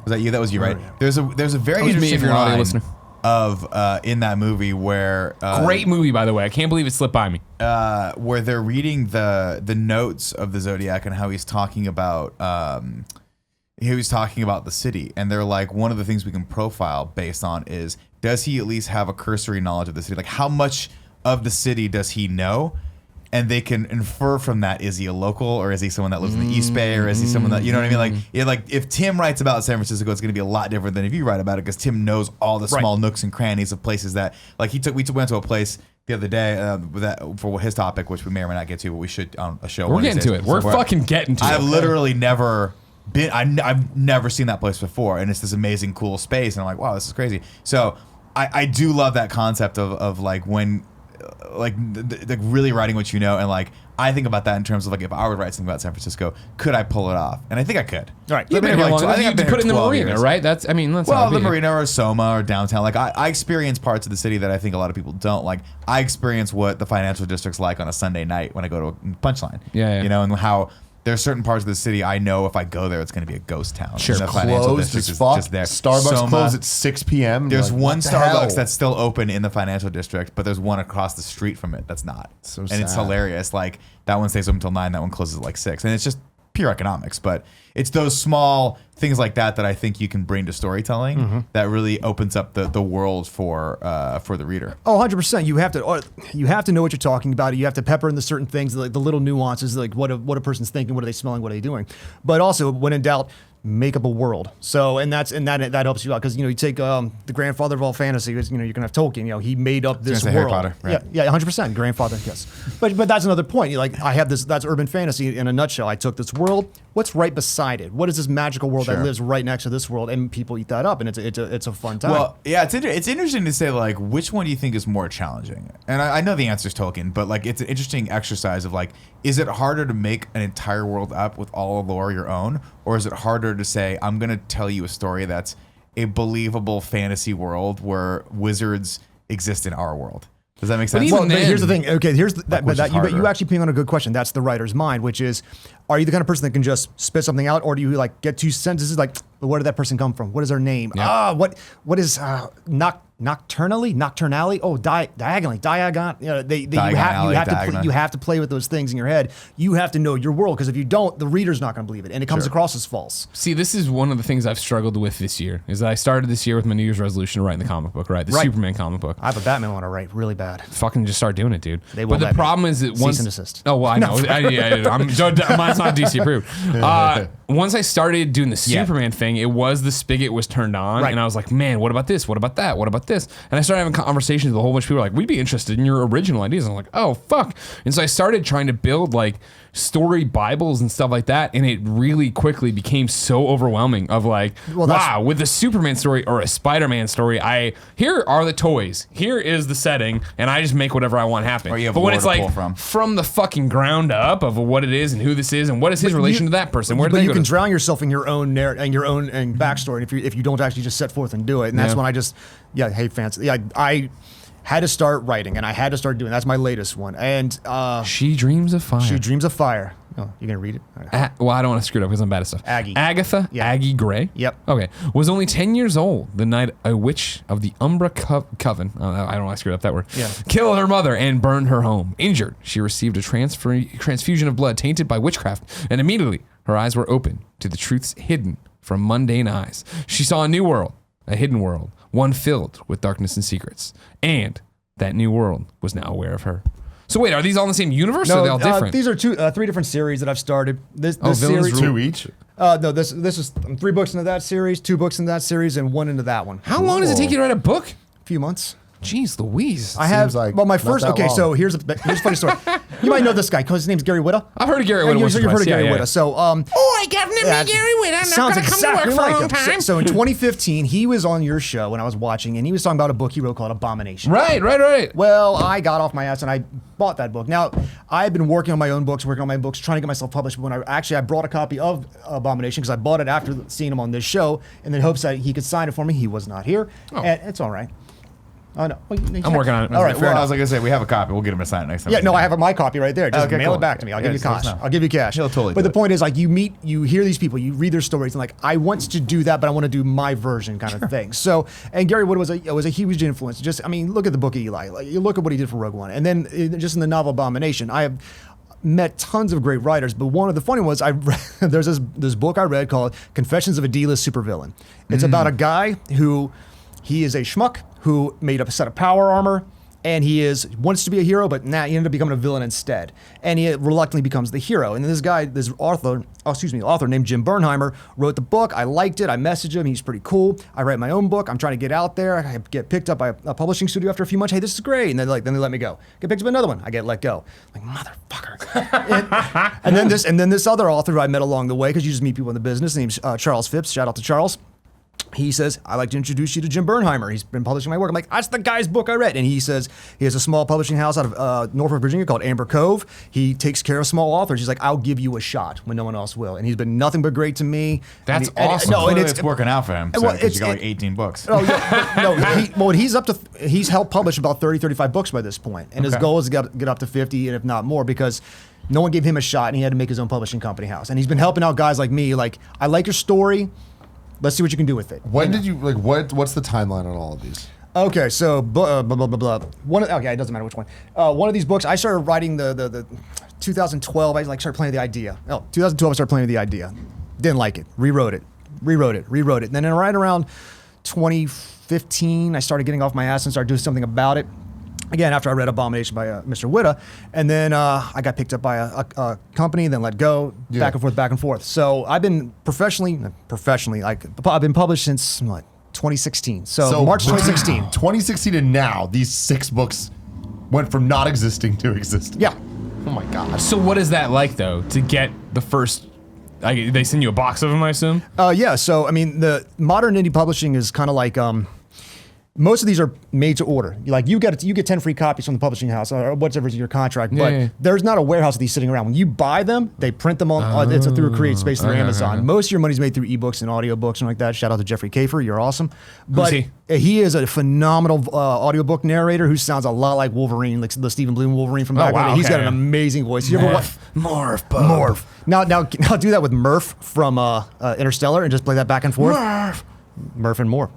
Was that you? That was you, right? yeah. There's a very That was me, interesting if you're an audio line listener. of in that movie where Great movie, by the way. I can't believe it slipped by me. where they're reading the notes of the Zodiac and how he's talking about the city, and they're like, one of the things we can profile based on is, does he at least have a cursory knowledge of the city? Like, how much of the city does he know? And they can infer from that, is he a local or is he someone that lives in the East Bay or is he someone that, you know what I mean? Like if Tim writes about San Francisco, it's going to be a lot different than if you write about it because Tim knows all the small nooks and crannies of places that, like we went to a place the other day for his topic, which we may or may not get to, but we should on a show. We're one of getting these to days. it. We're fucking getting to it. I've literally never been. I've never seen that place before, and it's this amazing, cool space. And I'm like, wow, this is crazy. So I do love that concept of like when, like really writing what you know, and like I think about that in terms of like if I would write something about San Francisco, could I pull it off? And I think I could. All right. You've been here long enough. You put it in the 12 marina, years. right? That's Well, how the big- marina or Soma or downtown. Like I experience parts of the city that I think a lot of people don't. Like I experience what the financial district's like on a Sunday night when I go to a Punchline. Yeah. You know, and how there's certain parts of the city I know if I go there, it's going to be a ghost town. Sure. And the financial Closed district as is fuck. just there. Starbucks Soma, closed at 6 p.m. There's Like, one what the Starbucks hell? that's still open in the financial district, but there's one across the street from it that's not. So and it's sad. hilarious. Like that one stays open until 9, that one closes at like 6. And it's just pure economics. But it's those small things like that that I think you can bring to storytelling that really opens up the world for the reader. Oh, 100%. You have to know what you're talking about. You have to pepper in the certain things, like the little nuances, like what a person's thinking, what are they smelling, what are they doing. But also, when in doubt, make up a world. So, and that helps you out because you take the grandfather of all fantasy. You're gonna have Tolkien. He made up this say Harry world. Potter, right. Yeah, 100%. Grandfather, yes. But that's another point. I have this. That's urban fantasy in a nutshell. I took this world. What's right beside it? What is this magical world that Sure. lives right next to this world? And people eat that up, and it's a fun time. Well, yeah, it's interesting to say like which one do you think is more challenging? And I know the answer is Tolkien, but like it's an interesting exercise of like, is it harder to make an entire world up with all the lore your own, or is it harder to say I'm going to tell you a story that's a believable fantasy world where wizards exist in our world? Does that make sense? even Well, but then- here's the thing. Okay, here's the, that, which but is that, you harder? actually ping on a good question. That's the writer's mind, which is, are you the kind of person that can just spit something out, or do you like get two sentences like, where did that person come from? What is their name? What is nocturnally? Oh, diagonally. You know, you have to play with those things in your head. You have to know your world, because if you don't, the reader's not going to believe it, and it comes across as false. See, this is one of the things I've struggled with this year. Is that I started this year with my New Year's resolution to write in the comic book, right? The Superman comic book. I have a Batman one to write really bad. Fucking just start doing it, dude. They But won't the let me. problem is that Cease once and desist. Oh well, I know. Mine's not DC approved. Once I started doing the Superman thing, it was the spigot was turned on, Right. and I was like, man, what about this? What about that? What about this? And I started having conversations with a whole bunch of people like, we'd be interested in your original ideas. And I'm like, oh fuck. And so I started trying to build like story Bibles and stuff like that, and it really quickly became so overwhelming of like, wow, with a Superman story or a Spider-Man story, here are the toys, here is the setting, and I just make whatever I want happen. Or you have but when lore it's to like pull from the fucking ground up of what it is and who this is and what is his relation to that person, where do But they you go can to? drown yourself in your own and your own and backstory if you don't actually just set forth and do it. And that's Yeah. when I just hey fans, I had to start writing, and I had to start doing. That's my latest one, and She Dreams of Fire. She Dreams of Fire. Oh, you gonna read it? All right. Well, I don't want to screw it up because I'm bad at stuff. Agatha Aggie Gray. Yep. Okay. Was only 10 years old the night a witch of the Umbra Coven, I don't want to screw up that word, Yeah. killed her mother and burned her home. Injured, she received a transfusion of blood tainted by witchcraft, and immediately her eyes were open to the truths hidden from mundane eyes. She saw a new world, a hidden world, one filled with darkness and secrets. And that new world was now aware of her. So wait, are these all in the same universe or are they all different? These are three different series that I've started. This Villains series, Rule. 2 each. no, this is 3 books into that series, 2 books into that series, and 1 into that one. How long does it take you to write a book? A few months. Jeez Louise. I have. like Well, my not first. that Okay, long. so here's a funny story. You might know this guy because his name's Gary Whitta. I've heard of Gary Yeah, Whitta. you've heard of Gary Whitta. So, Oh, I got yeah, Gary Whitta. I'm not sounds going to come to exactly work for like a long him. time. So in 2015, he was on your show when I was watching, and he was talking about a book he wrote called Abomination. Right. Well, I got off my ass and I bought that book. Now, I've been working on my own books, trying to get myself published. But when I brought a copy of Abomination because I bought it after seeing him on this show, in the hopes that he could sign it for me. He was not here, and it's all right. Oh no, well, I'm working on it. All right, Fair well, I was like I say, we have a copy. We'll get him to sign it next time. yeah, no, I have my copy right there. Just Okay, mail cool. it back to me. I'll Yeah, give you just let us cash. know. I'll give you cash. He'll totally But do the it. point is, like, you hear these people, you read their stories, and like, I want to do that, but I want to do my version, kind of thing. So, and Gary Whitta was a huge influence. Just, I mean, look at the Book of Eli. Like, you look at what he did for Rogue One, and then just in the novel Abomination, I have met tons of great writers, but one of the funny ones there's this book I read called Confessions of a D-List Supervillain. It's about a guy who he is a schmuck who made up a set of power armor, and he wants to be a hero, but now he ended up becoming a villain instead. And he reluctantly becomes the hero. And then this author named Jim Bernheimer wrote the book. I liked it. I messaged him. He's pretty cool. I write my own book. I'm trying to get out there. I get picked up by a publishing studio after a few months. Hey, this is great. And then they let me go. Get picked up another one. I get let go. Like, motherfucker. and then this other author who I met along the way, because you just meet people in the business. His name's Charles Phipps. Shout out to Charles. He says, I'd like to introduce you to Jim Bernheimer. He's been publishing my work. I'm like, that's the guy's book I read. And he says he has a small publishing house out of Norfolk, Virginia called Amber Cove. He takes care of small authors. He's like, I'll give you a shot when no one else will. And he's been nothing but great to me. That's and awesome. No, and Clearly it's working out for him. well, Because it's- you got like 18 books. Oh, he's helped publish about 30, 35 books by this point. And his Okay. goal is to get up to 50, and if not more, because no one gave him a shot, and he had to make his own publishing company house. And he's been helping out guys like me. Like, I like your story. Let's see what you can do with it. When did you like? What's the timeline on all of these? Okay, so blah blah blah blah. Okay, it doesn't matter which one. One of these books, I started writing the 2012. I started playing with the idea. 2012, I started playing with the idea. Didn't like it. Rewrote it. And then right around 2015, I started getting off my ass and started doing something about it. Again, after I read Abomination by Mr. Whitta, and then I got picked up by a company, then let go, back and forth. So I've been professionally, like I've been published since what, 2016. So March 2016. 2016 and now, these 6 books went from not existing to existing. Yeah. Oh my god. So what is that like though to get the first? They send you a box of them, I assume. Yeah. So I mean, the modern indie publishing is kind of like most of these are made to order. Like you get 10 free copies from the publishing house or whatever's in your contract, but there's not a warehouse of these sitting around. When you buy them, they print them on it's through a Create Space through Amazon. Most of your money's made through ebooks and audiobooks and like that. Shout out to Jeffrey Kafer, you're awesome. But he is a phenomenal audiobook narrator who sounds a lot like Wolverine, like the Stephen Bloom Wolverine from back in the day. He's got an amazing voice. You ever watch Morph? Now do that with Murph from Interstellar and just play that back and forth. Murph and Morph.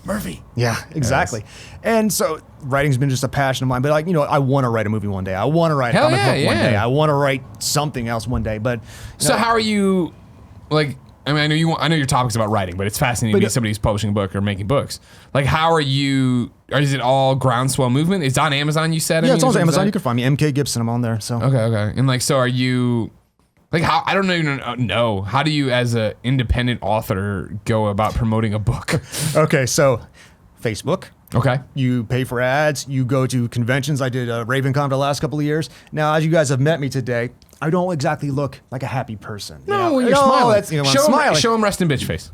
Murphy. Yeah, exactly. Yes. And so writing's been just a passion of mine. But like, I want to write a movie one day. I want to write a comic book one day. I want to write something else one day. But so how are you? Like, I mean, I know your topic's about writing, but it's fascinating to be somebody who's publishing a book or making books. Like, how are you? Or is it all Groundswell Movement? It's on Amazon. You said. Yeah, it's on Amazon. You can find me, MK Gibson. I'm on there. So okay. And like, so are you? Like, how, I don't even know. How do you, as an independent author, go about promoting a book? Okay, so Facebook. Okay. You pay for ads. You go to conventions. I did RavenCon the last couple of years. Now, as you guys have met me today, I don't exactly look like a happy person. No, you're smiling. Show him rest in bitch face.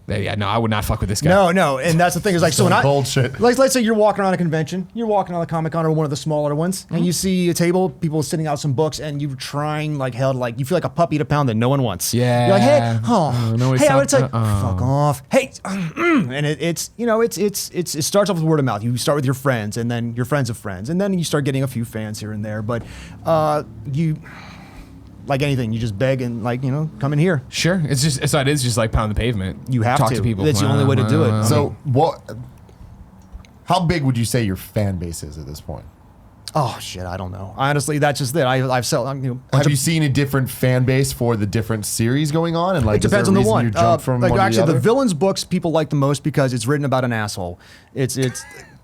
Yeah, no, I would not fuck with this guy. No, and that's the thing is like, so when bullshit. Let's say you're walking around a convention, you're walking on a Comic-Con or one of the smaller ones, and you see a table, people sitting out some books, and you're trying like hell to like, you feel like a puppy to pound that no one wants. Yeah. You're like, hey, I would say, fuck off. Hey, and it starts off with word of mouth. You start with your friends, and then your friends of friends, and then you start getting a few fans here and there, but you. Like anything, you just beg and come in here. Sure, it is just like pound the pavement. You have talk to. to people. That's the only way to do it. So what? How big would you say your fan base is at this point? Oh shit, I don't know. Honestly, that's just it. I've Have you seen a different fan base for the different series going on? And like, it depends on the one. You jump from like one to actually, the the other? villains books people like the most because it's written about an asshole. It's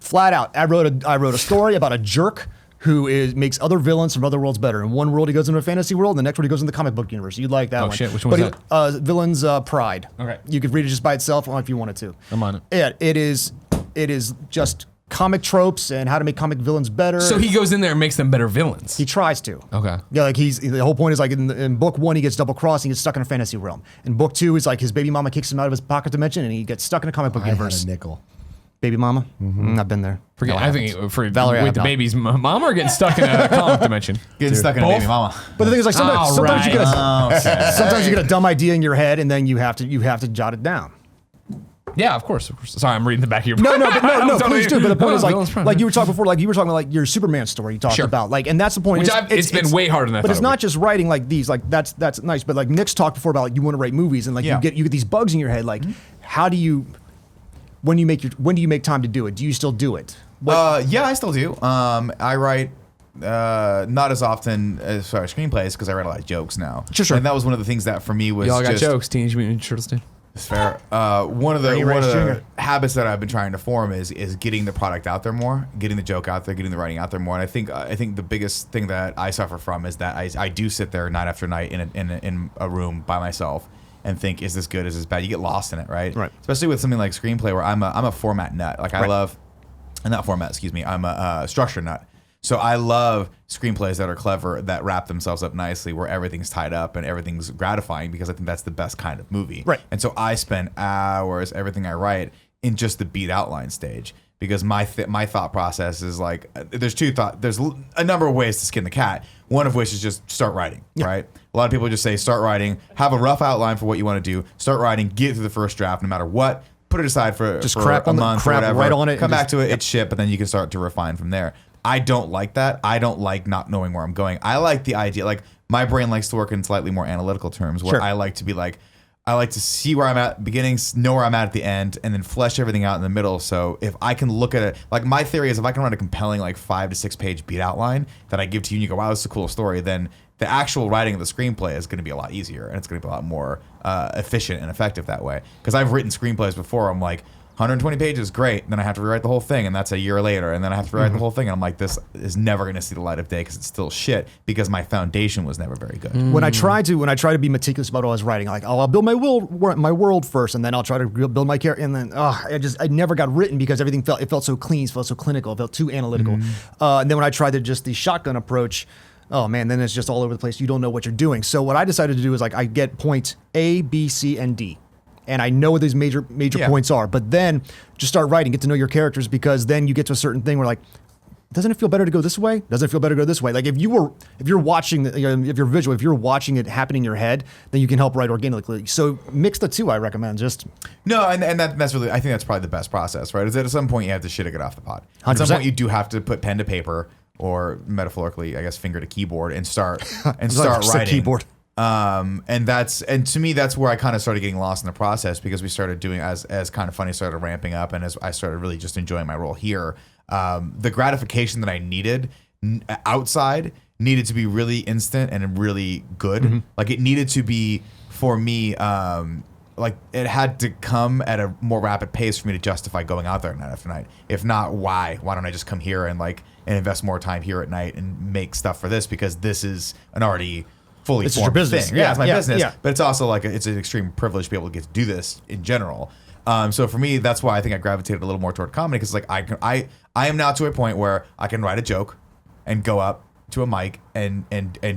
flat out. I wrote a story about a jerk who makes other villains from other worlds better. In one world, he goes into a fantasy world. In the next world, he goes into the comic book universe. You'd like that one. Oh, shit. Which one was that? Villains Pride. Okay. You could read it just by itself or if you wanted to. I'm on it. Yeah, it is just comic tropes and how to make comic villains better. So he goes in there and makes them better villains. He tries to. Okay. Yeah, like the whole point is like in book 1, he gets double crossed and he gets stuck in a fantasy realm. In book 2, it's like his baby mama kicks him out of his pocket dimension and he gets stuck in a comic book universe. I had a nickel. Baby mama? I've been there. Forget. No, I think for Valerie, with the baby's mama or getting stuck in a comic dimension. Getting stuck in a baby mama. But the thing is, like sometimes you get sometimes you get a dumb idea in your head, and then you have to jot it down. Yeah, of course. Sorry, I'm reading the back of your. No, please do. But the point is, like you were talking before, like you were talking about like your Superman story you talked about, like, and that's the point. It's been way harder than that. But it's not just writing like these, like that's nice. But like Nick's talked before about like you want to write movies, and like you get these bugs in your head, like how do you. When do you make time to do it? Do you still do it? Yeah, I still do. I write not as often as far as screenplays because I write a lot of jokes now. Sure. And that was one of the things that for me was y'all got just, jokes. Teenage Mutant Ninja Turtles did. It's fair. One of the habits that I've been trying to form is getting the product out there more, getting the joke out there, getting the writing out there more. And I think the biggest thing that I suffer from is that I do sit there night after night in a room by myself and think, is this good? Is this bad? You get lost in it, right? Right. Especially with something like screenplay, where I'm a format nut. Like I love, not format, excuse me. I'm a structure nut. So I love screenplays that are clever, that wrap themselves up nicely, where everything's tied up and everything's gratifying, because I think that's the best kind of movie. Right. And so I spend hours, everything I write, in just the beat outline stage, because my thought process is like, there's a number of ways to skin the cat. One of which is just start writing, right? A lot of people just say start writing, have a rough outline for what you want to do, start writing, get through the first draft no matter what, put it aside for crap a month or whatever, right on it, come back to it, it's shit, but then you can start to refine from there. I don't like that. I don't like not knowing where I'm going. I like the idea, like my brain likes to work in slightly more analytical terms, where I like to be like, I like to see where I'm at the beginning, know where I'm at the end, and then flesh everything out in the middle. So if I can look at it, like my theory is if I can write a compelling like 5 to 6 page beat outline that I give to you and you go, wow, this is a cool story, then the actual writing of the screenplay is going to be a lot easier, and it's going to be a lot more efficient and effective that way. Because I've written screenplays before, I'm like, 120 pages, great. And then I have to rewrite the whole thing, and that's a year later. And then I have to rewrite the whole thing, and I'm like, this is never going to see the light of day because it's still shit, because my foundation was never very good. When I try to be meticulous about what I was writing, like I'll build my world first, and then I'll try to build my character, and then I never got written because everything felt so clean, felt so clinical, felt too analytical. And then when I tried the shotgun approach, oh man, then it's just all over the place. You don't know what you're doing. So what I decided to do is like I get point A, B, C, and D. and I know what these major points are. But then just start writing, get to know your characters, because then you get to a certain thing where like, doesn't it feel better to go this way? Doesn't it feel better to go this way? Like if you're watching, if you're visual, if you're watching it happen in your head, then you can help write organically. So mix the two, I recommend. Just no, and that's really, I think that's probably the best process, right? Is that at some point you have to shit or get off the pot. 100%. At some point you do have to put pen to paper, or metaphorically, I guess, finger to keyboard, and start writing. Keyboard. And to me, that's where I kind of started getting lost in the process, because we started doing, as Kind of Funny started ramping up, and as I started really just enjoying my role here, the gratification that I needed outside needed to be really instant and really good. Mm-hmm. Like it needed to be, for me, like it had to come at a more rapid pace for me to justify going out there night after night. If not, why don't I just come here and invest more time here at night and make stuff for this, because this is an already fully This is your formed business. thing. Yeah, it's my business. Yeah. But it's also it's an extreme privilege to be able to get to do this in general. So for me, that's why I think I gravitated a little more toward comedy, because I am now to a point where I can write a joke and go up to a mic and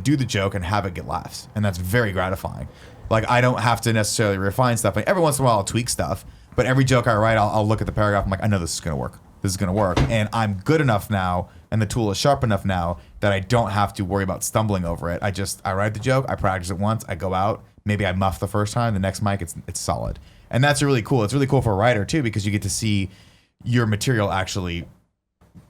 do the joke and have it get laughs, and that's very gratifying. Like I don't have to necessarily refine stuff. Like every once in a while I'll tweak stuff, but every joke I write, I'll look at the paragraph. I'm like, I know this is gonna work. This is gonna work, and I'm good enough now, and the tool is sharp enough now that I don't have to worry about stumbling over it. I write the joke, I practice it once, I go out, maybe I muff the first time, the next mic it's solid. And that's really cool. It's really cool for a writer too, because you get to see your material actually,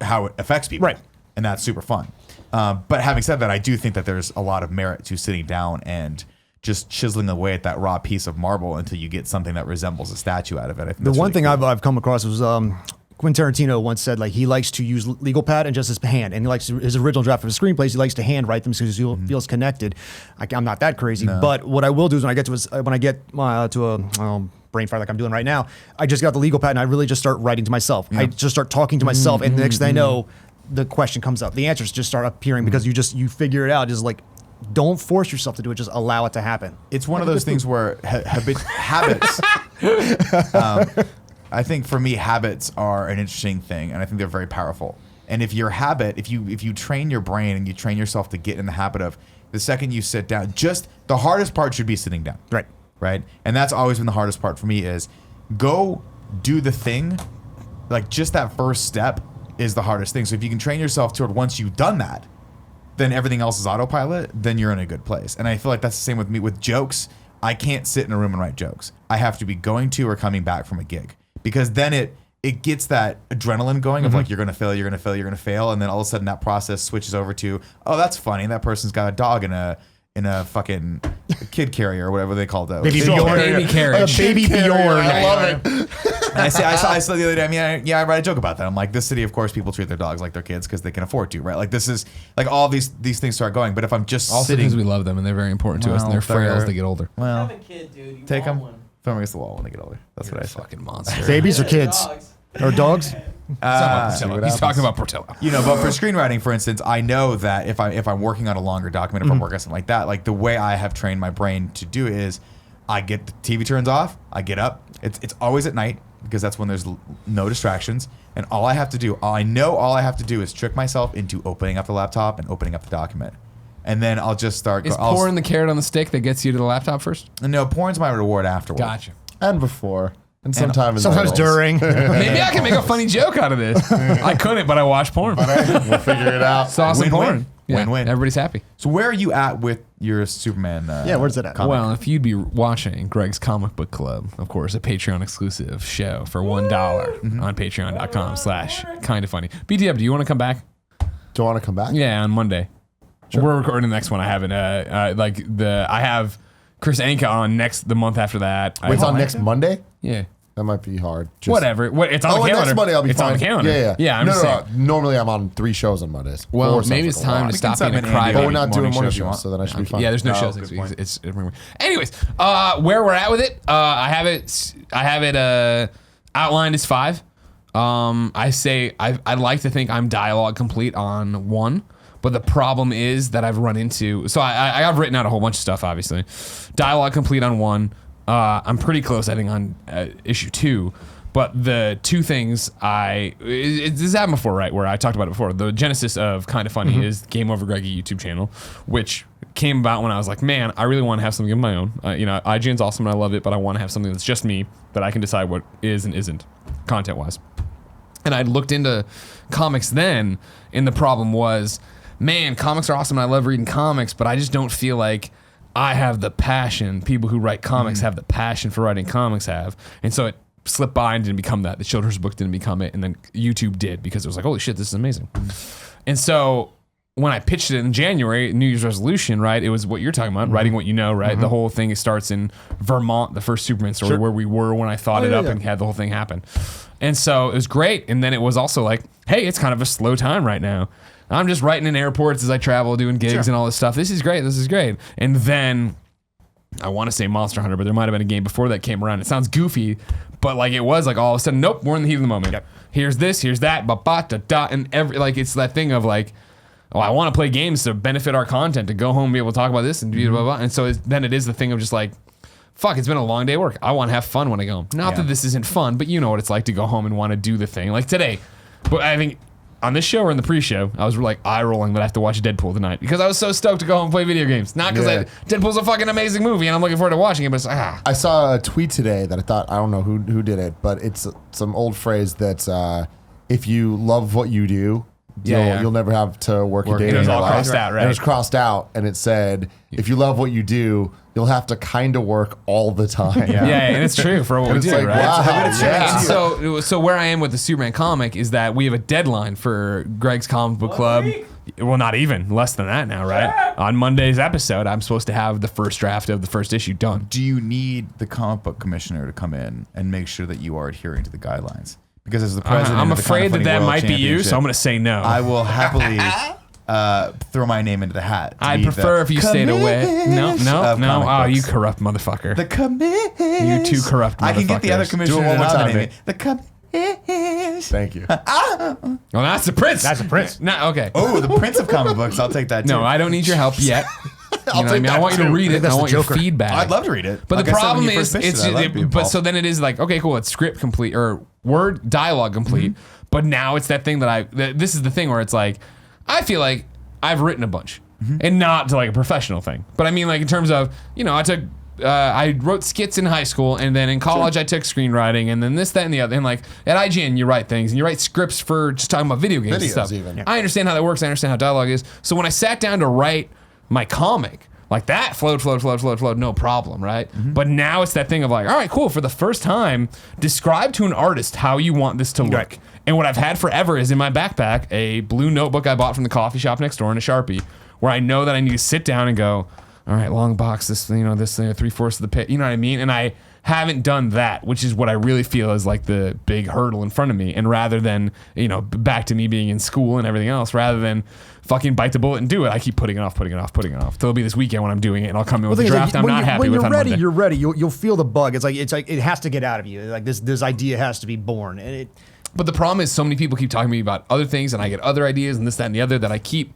how it affects people. Right. And that's super fun. But having said that, I do think that there's a lot of merit to sitting down and just chiseling away at that raw piece of marble until you get something that resembles a statue out of it. I think the that's one really thing cool. I've come across was Quentin Tarantino once said he likes to use legal pad and just his hand, and he likes his original draft of his screenplays. He likes to hand write them because he feels connected. I'm not that crazy, but what I will do is when I get to a brain fire like I'm doing right now, I just got the legal pad and I really just start writing to myself. I just start talking to myself, and the next thing I know, the question comes up. The answers just start appearing because you figure it out. Just don't force yourself to do it. Just allow it to happen. It's one of those things where habits. I think for me, habits are an interesting thing, and I think they're very powerful. And if you train your brain and you train yourself to get in the habit of, the second you sit down, just the hardest part should be sitting down. Right. And that's always been the hardest part for me, is go do the thing. Like just that first step is the hardest thing. So if you can train yourself toward, once you've done that, then everything else is autopilot, then you're in a good place. And I feel like that's the same with me with jokes. I can't sit in a room and write jokes. I have to be going to or coming back from a gig, because then it gets that adrenaline going of you're gonna fail, and then all of a sudden that process switches over to, oh, that's funny, that person's got a dog in a fucking kid carrier or whatever they call those. Baby carriage. Baby Bjorn. I love it. And I saw the other day. I write a joke about that. I'm like, this city, of course, people treat their dogs like their kids because they can afford to, right? Like this is all these things start going. But if I'm just Also sitting, because we love them and they're very important to us, and they're frail as they get older. well, Have a kid, dude. You take want them, one. throw them against the wall when they get older. That's what I say. Fucking monster. Babies or kids Dogs. or dogs? He's talking about Portillo. But for screenwriting, for instance, I know that if I'm working on a longer document, if I'm working on something like that, like the way I have trained my brain to do it is, I get the TV turns off, I get up. It's always at night, because that's when there's no distractions, and all I have to do is trick myself into opening up the laptop and opening up the document, and then I'll just start. Is pouring the carrot on the stick that gets you to the laptop first? No, pouring's my reward afterward. Gotcha. And before. And sometimes During. Maybe I can make a funny joke out of this. I couldn't, but I watched porn. We'll figure it out. Saw some Win-win. porn. Yeah, Win-win. Everybody's happy. So where are you at with your Superman? Yeah, where's it at? comic? Well, if you'd be watching Greg's Comic Book Club, of course, a Patreon exclusive show for $1 on patreon.com/kindafunny. BTW, do you want to come back? Do you want to come back? Yeah, on Monday. We're recording the next one. I haven't, I have Chris Anka on the month after that. Wait, it's on next Monday? Yeah. That might be hard. Whatever. It's on the calendar. Next Monday I'll be it's fine. on the calendar. Yeah. I'm just saying. Normally I'm on 3 shows on Mondays. Well, 4 sounds maybe like it's a time lot. to stop can being a stop crybaby. But we're not doing morning one shows you show, want. so then I should be fine. Yeah, there's no shows next week. It's anyways, where we're at with it, I have it outlined as 5. I'd like to think I'm dialogue complete on 1, but the problem is that I've run into, so I've written out a whole bunch of stuff, obviously. Dialogue complete on 1. I'm pretty close, I think, on issue 2. But the 2 things this has happened before, right? Where I talked about it before. The genesis of Kinda Funny is GameOverGreggy YouTube channel, which came about when I was like, man, I really want to have something of my own. IGN's awesome and I love it, but I want to have something that's just me that I can decide what is and isn't content-wise. And I looked into comics then, and the problem was, man, comics are awesome and I love reading comics, but I just don't feel like I have the passion people who write comics have the passion for writing comics have. And so it slipped by and didn't become that. The children's book didn't become it, and then YouTube did because it was like, holy shit, this is amazing. And so when I pitched it in January, New Year's resolution, right, it was what you're talking about, writing what you know, right? The whole thing starts in Vermont, the first Superman story, where we were when I thought it up and had the whole thing happen. And so it was great. And then it was also like, hey, it's kind of a slow time right now. I'm just writing in airports as I travel, doing gigs and all this stuff. This is great. And then I want to say Monster Hunter, but there might have been a game before that came around. It sounds goofy, but like it was like all of a sudden, nope, we're in the heat of the moment. Yep. Here's this, here's that, and it's that thing of like, oh, I want to play games to benefit our content, to go home and be able to talk about this and blah, blah, blah. And so then it is the thing of just like, fuck, it's been a long day of work. I want to have fun when I go home. Not that this isn't fun, but you know what it's like to go home and want to do the thing. Like today, but I think on this show or in the pre-show, I was like eye-rolling that I have to watch Deadpool tonight because I was so stoked to go home and play video games. Not because Deadpool's a fucking amazing movie and I'm looking forward to watching it, but it's like, I saw a tweet today that I thought, I don't know who did it, but it's some old phrase that's if you love what you do, you'll never have to work a day in your life. It was all crossed out, right? And it was crossed out, and it said, if you love what you do, you'll have to kind of work all the time. And it's true for what we do, like, right? Wow, And so where I am with the Superman comic is that we have a deadline for Greg's Comic Book Club. Well, not even, less than that now, right? On Monday's episode, I'm supposed to have the first draft of the first issue done. Do you need the comic book commissioner to come in and make sure that you are adhering to the guidelines? Because as the president, I'm of the afraid Kinda Funny that World might be you, so I'm Championship, going to say no. I will happily throw my name into the hat. I'd prefer if you stayed away. No. Oh, you corrupt motherfucker. The committee. You two corrupt motherfuckers. I can get the other commissioner Do it one to more time, nominate me. Nick. The committee. Thank you. Well, that's the prince. That's a prince. No, okay. Oh, the prince of comic books. I'll take that too. No, I don't need your help yet. I'll take I want you to read it. And I want your feedback. I'd love to read it. But Like the I said when problem you is, first pitched it's it, I'd love to be but involved. so then it is like, okay, cool, it's script complete or word dialogue complete. But now it's that thing this is the thing where it's like, I feel like I've written a bunch and not to like a professional thing. But I mean, like in terms of, I wrote skits in high school, and then in college I took screenwriting, and then this, that, and the other. And like at IGN, you write things, and you write scripts for just talking about video games and Videos stuff. even. Yeah. I understand how that works. I understand how dialogue is. So when I sat down to write my comic, like that flowed, no problem, right? But now it's that thing of like, all right, cool. For the first time, describe to an artist how you want this to look. Right. And what I've had forever is in my backpack a blue notebook I bought from the coffee shop next door and a Sharpie, where I know that I need to sit down and go, all right, long box, this thing, this thing, 3/4 of the pit, you know what I mean? And I haven't done that, which is what I really feel is like the big hurdle in front of me. And rather than, back to me being in school and everything else, rather than fucking bite the bullet and do it, I keep putting it off. So it'll be this weekend when I'm doing it, and I'll come in with a draft I'm not happy with on Monday. When you're ready, you'll feel the bug. It's like it has to get out of you. Like this idea has to be born. And But the problem is so many people keep talking to me about other things, and I get other ideas and this, that, and the other, that I keep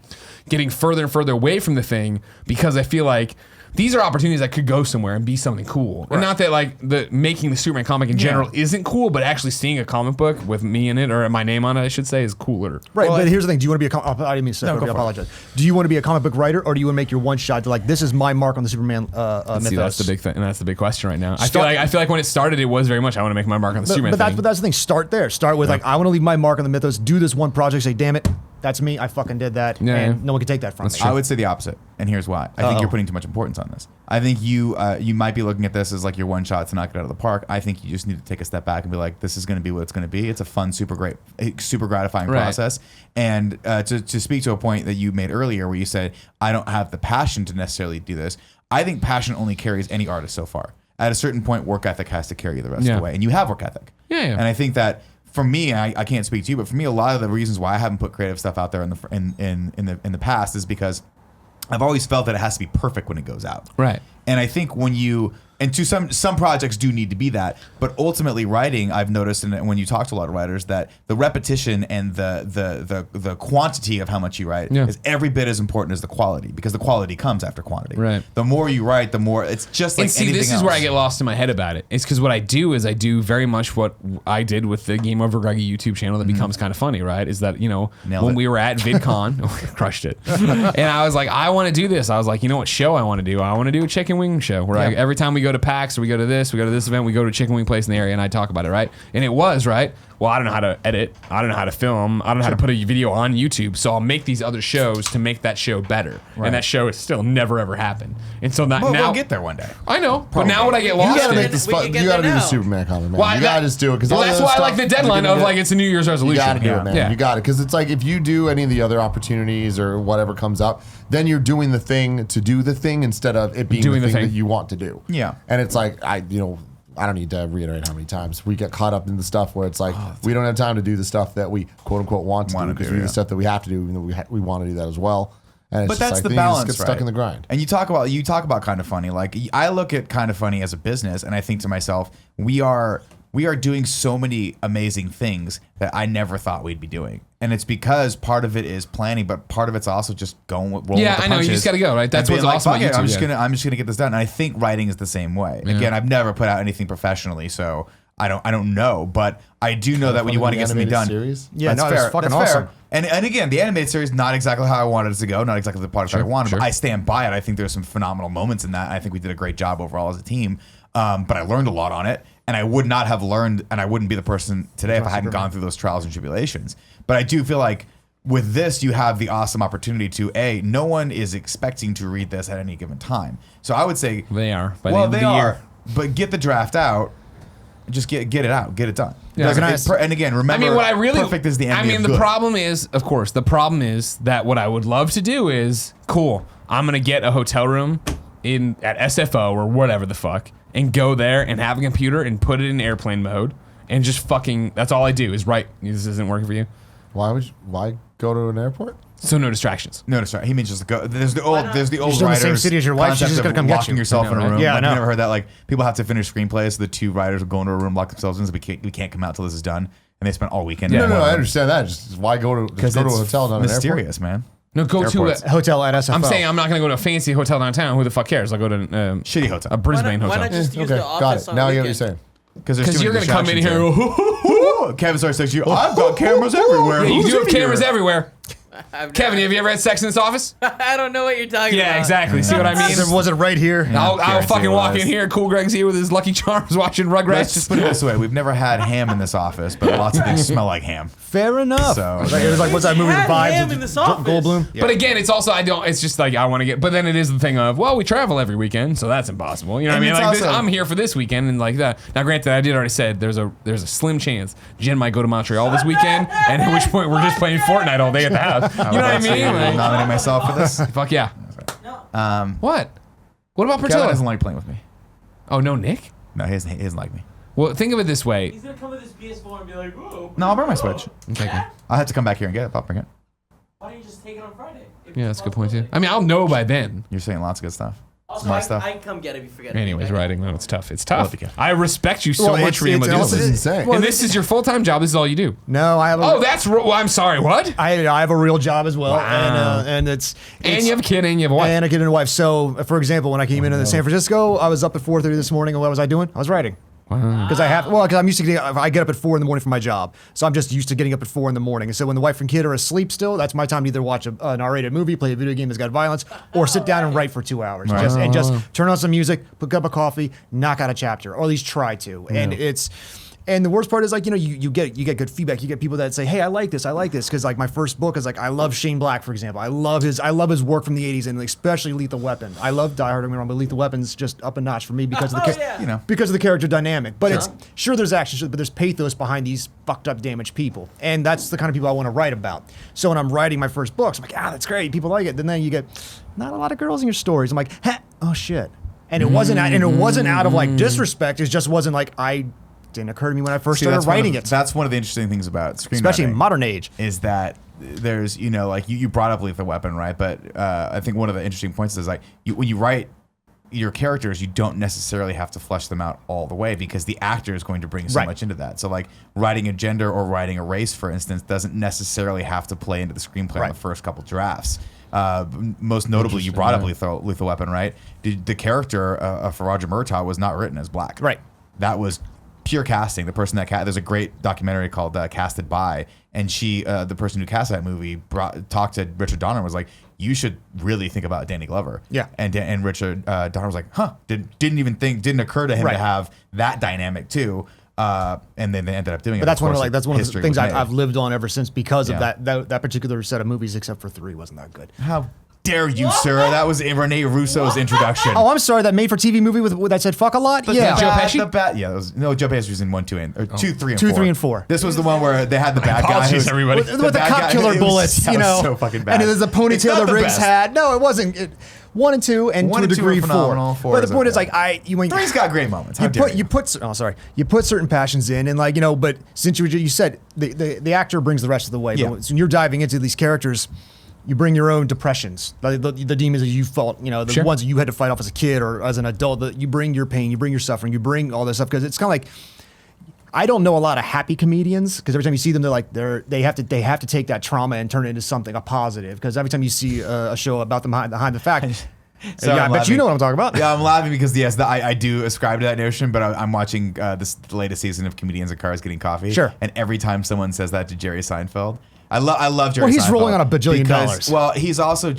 getting further and further away from the thing because I feel like these are opportunities that could go somewhere and be something cool. Right. And not that like making the Superman comic in general isn't cool, but actually seeing a comic book with me in it or my name on it, I should say, is cooler. Right, but here's the thing. Do you want to be I didn't mean to say, I apologize. Do you want to be a comic book writer, or do you want to make your one shot to like, this is my mark on the Superman mythos? See, that's the big thing, and that's the big question right now. I feel like when it started, it was very much I want to make my mark on the Superman thing. But that's the thing. Start there. Start with like, I want to leave my mark on the mythos. Do this one project. Say, damn it, that's me. I fucking did that, and no one can take that from me. I would say the opposite, and here's why. I think you're putting too much importance on this. I think you might be looking at this as like your one shot to knock it out of the park. I think you just need to take a step back and be like, this is going to be what it's going to be. It's a fun, super gratifying process. And to speak to a point that you made earlier, where you said I don't have the passion to necessarily do this. I think passion only carries any artist so far. At a certain point, work ethic has to carry you the rest of the way, and you have work ethic. Yeah. And I think that. For me, I can't speak to you, but for me, a lot of the reasons why I haven't put creative stuff out there in the past is because I've always felt that it has to be perfect when it goes out. Right. And I think when you and to some projects do need to be that, but ultimately writing, I've noticed, and when you talk to a lot of writers, that the repetition and the quantity of how much you write is every bit as important as the quality, because the quality comes after quantity. Right. The more you write, the more it's just like And see, anything this else. is where I get lost in my head about it. It's because what I do is I do very much what I did with the GameOverGreggy YouTube channel that becomes kind of funny, right? Is that, Nailed when it. we were at VidCon, crushed it. And I was like, I want to do this. I was like, you know what show I want to do? I want to do a chicken wing show where every time we go to PAX or we go to this event, we go to a chicken wing place in the area and I talk about it, right? And it was, right? Well, I don't know how to edit. I don't know how to film. I don't know how to put a video on YouTube. So I'll make these other shows to make that show better. Right. And that show has still never ever happened. And so now we'll get there one day. I know, but now what I get You lost gotta in make this We fun. can get You gotta there do the now. Superman comment, man. Well, You gotta just do it because that's why I like the deadline of like it's a New Year's resolution. You gotta do it, man. Yeah. You got it, because it's like if you do any of the other opportunities or whatever comes up, then you're doing the thing to do the thing instead of it being Doing the the thing thing. that you want to do. Yeah. And it's like I don't need to reiterate how many times we get caught up in the stuff where it's like we don't have time to do the stuff that we quote unquote want to do, because we do the stuff that we have to do, even though we want to do that as well. And it's But just that's like, the then you just balance, get stuck right? in the grind. And you talk about Kind of Funny. Like I look at Kind of Funny as a business, and I think to myself, we are doing so many amazing things that I never thought we'd be doing. And it's because part of it is planning, but part of it's also just rolling with the I know. You punches just got to go, right? That's and what's being awesome "Fuck about it, YouTube. I'm just gonna get this done. And I think writing is the same way. Again, I've never put out anything professionally, so I don't know, but I do know that when you want to get something done, series? Yeah, that's no, fair. it's fucking That's fair. awesome. And again, the animated series not exactly how I wanted it to go, not exactly the product that I wanted, but I stand by it. I think there's some phenomenal moments in that. I think we did a great job overall as a team, but I learned a lot on it, and I would not have learned, and I wouldn't be the person today if I hadn't gone through those trials and tribulations. But I do feel like with this, you have the awesome opportunity to no one is expecting to read this at any given time. So I would say They are by the end of the year. but get the draft out. Just get it out, get it done. Yeah. And again, remember, I mean, what I really perfect is the enemy I mean, of the good. problem is, of course, that what I would love to do is cool. I'm gonna get a hotel room at SFO or whatever the fuck, and go there and have a computer and put it in airplane mode and just fucking. That's all I do is write. This isn't working for you. Why go to an airport? So no distractions. No, sorry. He means just go. There's the old She's in the writers same city as your wife, she's concept just gonna of come get locking you. yourself I know, in a right? room. Yeah, I Like, know. you never heard that? Like people have to finish screenplays. So the two writers will go into a room, lock themselves in. So we can't come out till this is done. And they spent all weekend. Yeah. doing No, I whatever. understand that. Just why go to Because go to a it's hotel, not an airport? mysterious, man. No, go Airports. to a. Hotel at SFO. I'm saying I'm not gonna go to a fancy hotel downtown. Who the fuck cares? I'll go to Shitty hotel. a Brisbane Why hotel. not just use Okay, the office got it. on Now the I get what you're weekend? saying. Because you're gonna come in here. And go, Kevin starts texting you. I've got cameras everywhere. yeah, you Who's do have in cameras here? everywhere. Kevin, have you ever had sex in this office? I don't know what you're talking about. Yeah, exactly. See what I mean? Was it right here? I'll guarantee fucking it walk was. in here. Cool Greg's here with his Lucky Charms watching Let's Rugrats. just put it this way: we've never had ham in this office, but lots of things smell like ham. Fair enough. So- It was like, what's that movie? The had Vibes ham with in this Jeff office. Goldblum. But again, it's also it's just like I want to get. But then it is the thing of we travel every weekend, so that's impossible. You know what I And mean? it's Like also- I'm here for this weekend and like that. Now, granted, I did already said there's a slim chance Jen might go to Montreal this weekend, and at which point we're just playing Fortnite all day at the house. You know what I mean? I'll Like, nominate myself for this. fuck yeah. What? What about Kevin Portillo? doesn't like playing with me. Oh no, Nick. No, he doesn't like me. Well, think of it this way. He's gonna come with his PS4 and be like, "Whoa." No, I'll bring my Switch. Okay, cool. I'll have to come back here and get it. I'll bring it. Why don't you just take it on Friday? Yeah, that's a good point too. I mean, I'll know by then. You're saying lots of good stuff. Also, Smart I stuff. can come get it if you forget. it. Anyways, Okay? writing, no, it's tough. It's tough. if you can. I respect you so Well, much for being able to do This is this. insane. And this is your full-time job. This is all you do. No, I have a, Oh, well, I'm sorry. What? I have a real job as well, Wow. and it's And you have a kid and you have a wife. and a kid and a wife. So, for example, when I came into San Francisco, I was up at 4:30 this morning, and what was I doing? I was writing. Because I'm used to I get up at 4 in the morning for my job, so I'm just used to getting up at 4 in the morning. And so when the wife and kid are asleep still, that's my time to either watch an R-rated movie, play a video game that's got violence, or sit down and write for 2 hours. Just turn on some music, pick up a coffee, knock out a chapter, or at least try to. And the worst part is you get good feedback. You get people that say, "Hey, I like this, because like my first book is like I love Shane Black, for example. I love his work from the '80s and especially Lethal Weapon. I love Die Hard, don't get me wrong, but Lethal Weapon's just up a notch for me because of the because of the character dynamic. But it's sure there's action, but there's pathos behind these fucked up, damaged people, and that's the kind of people I want to write about. So when I'm writing my first books, I'm like, that's great, people like it. Then you get not a lot of girls in your stories. I'm like, oh shit, and it wasn't out of like disrespect. It just wasn't like didn't occur to me when I first started writing it. That's one of the interesting things about screenwriting, Especially in modern age. is that there's like you brought up Lethal Weapon, right? But I think one of the interesting points is like when you write your characters, you don't necessarily have to flesh them out all the way because the actor is going to bring so much into that. So like writing a gender or writing a race, for instance, doesn't necessarily have to play into the screenplay on the first couple drafts. Most notably, you brought up Lethal Weapon, right? The character for Roger Murtaugh was not written as black. Right. That was pure casting. The person that there's a great documentary called Casted By, and she, the person who cast that movie, talked to Richard Donner and was like, you should really think about Danny Glover. Yeah. And Richard Donner was like, didn't occur to him to have that dynamic too. And then they ended up doing it. But that's one of the things I've lived on ever since because of Yeah. that particular set of movies, except for 3 wasn't that good. How dare you, sir? That was Rene Russo's introduction. Oh, I'm sorry. That made-for-TV movie with that said "fuck a lot." Joe Pesci? Joe Pesci was in 1, 2, and 2, 3, and 2, 4. 3, and 4. This was the one where they had the bad guy. Apologies, everybody. With the bad cop guy- killer it was- bullets, that you was know, so fucking bad. and there's a It's ponytail not that the Riggs best. had. No, it wasn't. 1 and 2, and 1 to a and 2 degree are phenomenal. 4. 4 But is the point is, okay. like, Three's got great moments. How dare you? you put certain passions in, and like but since you said the actor brings the rest of the way. Yeah. But when you're diving into these characters, you bring your own depressions, the demons that you felt, the ones that you had to fight off as a kid or as an adult. That you bring your pain, you bring your suffering, you bring all this stuff because it's kind of like. I don't know a lot of happy comedians because every time you see them, they're like they have to take that trauma and turn it into something a positive. Because every time you see a show about them behind the fact, So yeah, I'm I bet you laughing. know what I'm talking about. Yeah, I'm laughing because yes, I do ascribe to that notion, but I'm watching the latest season of Comedians in Cars Getting Coffee. Sure. And every time someone says that to Jerry Seinfeld, I love Jerry. Well, he's Seinfeld rolling on $1 billion. because, well, he's also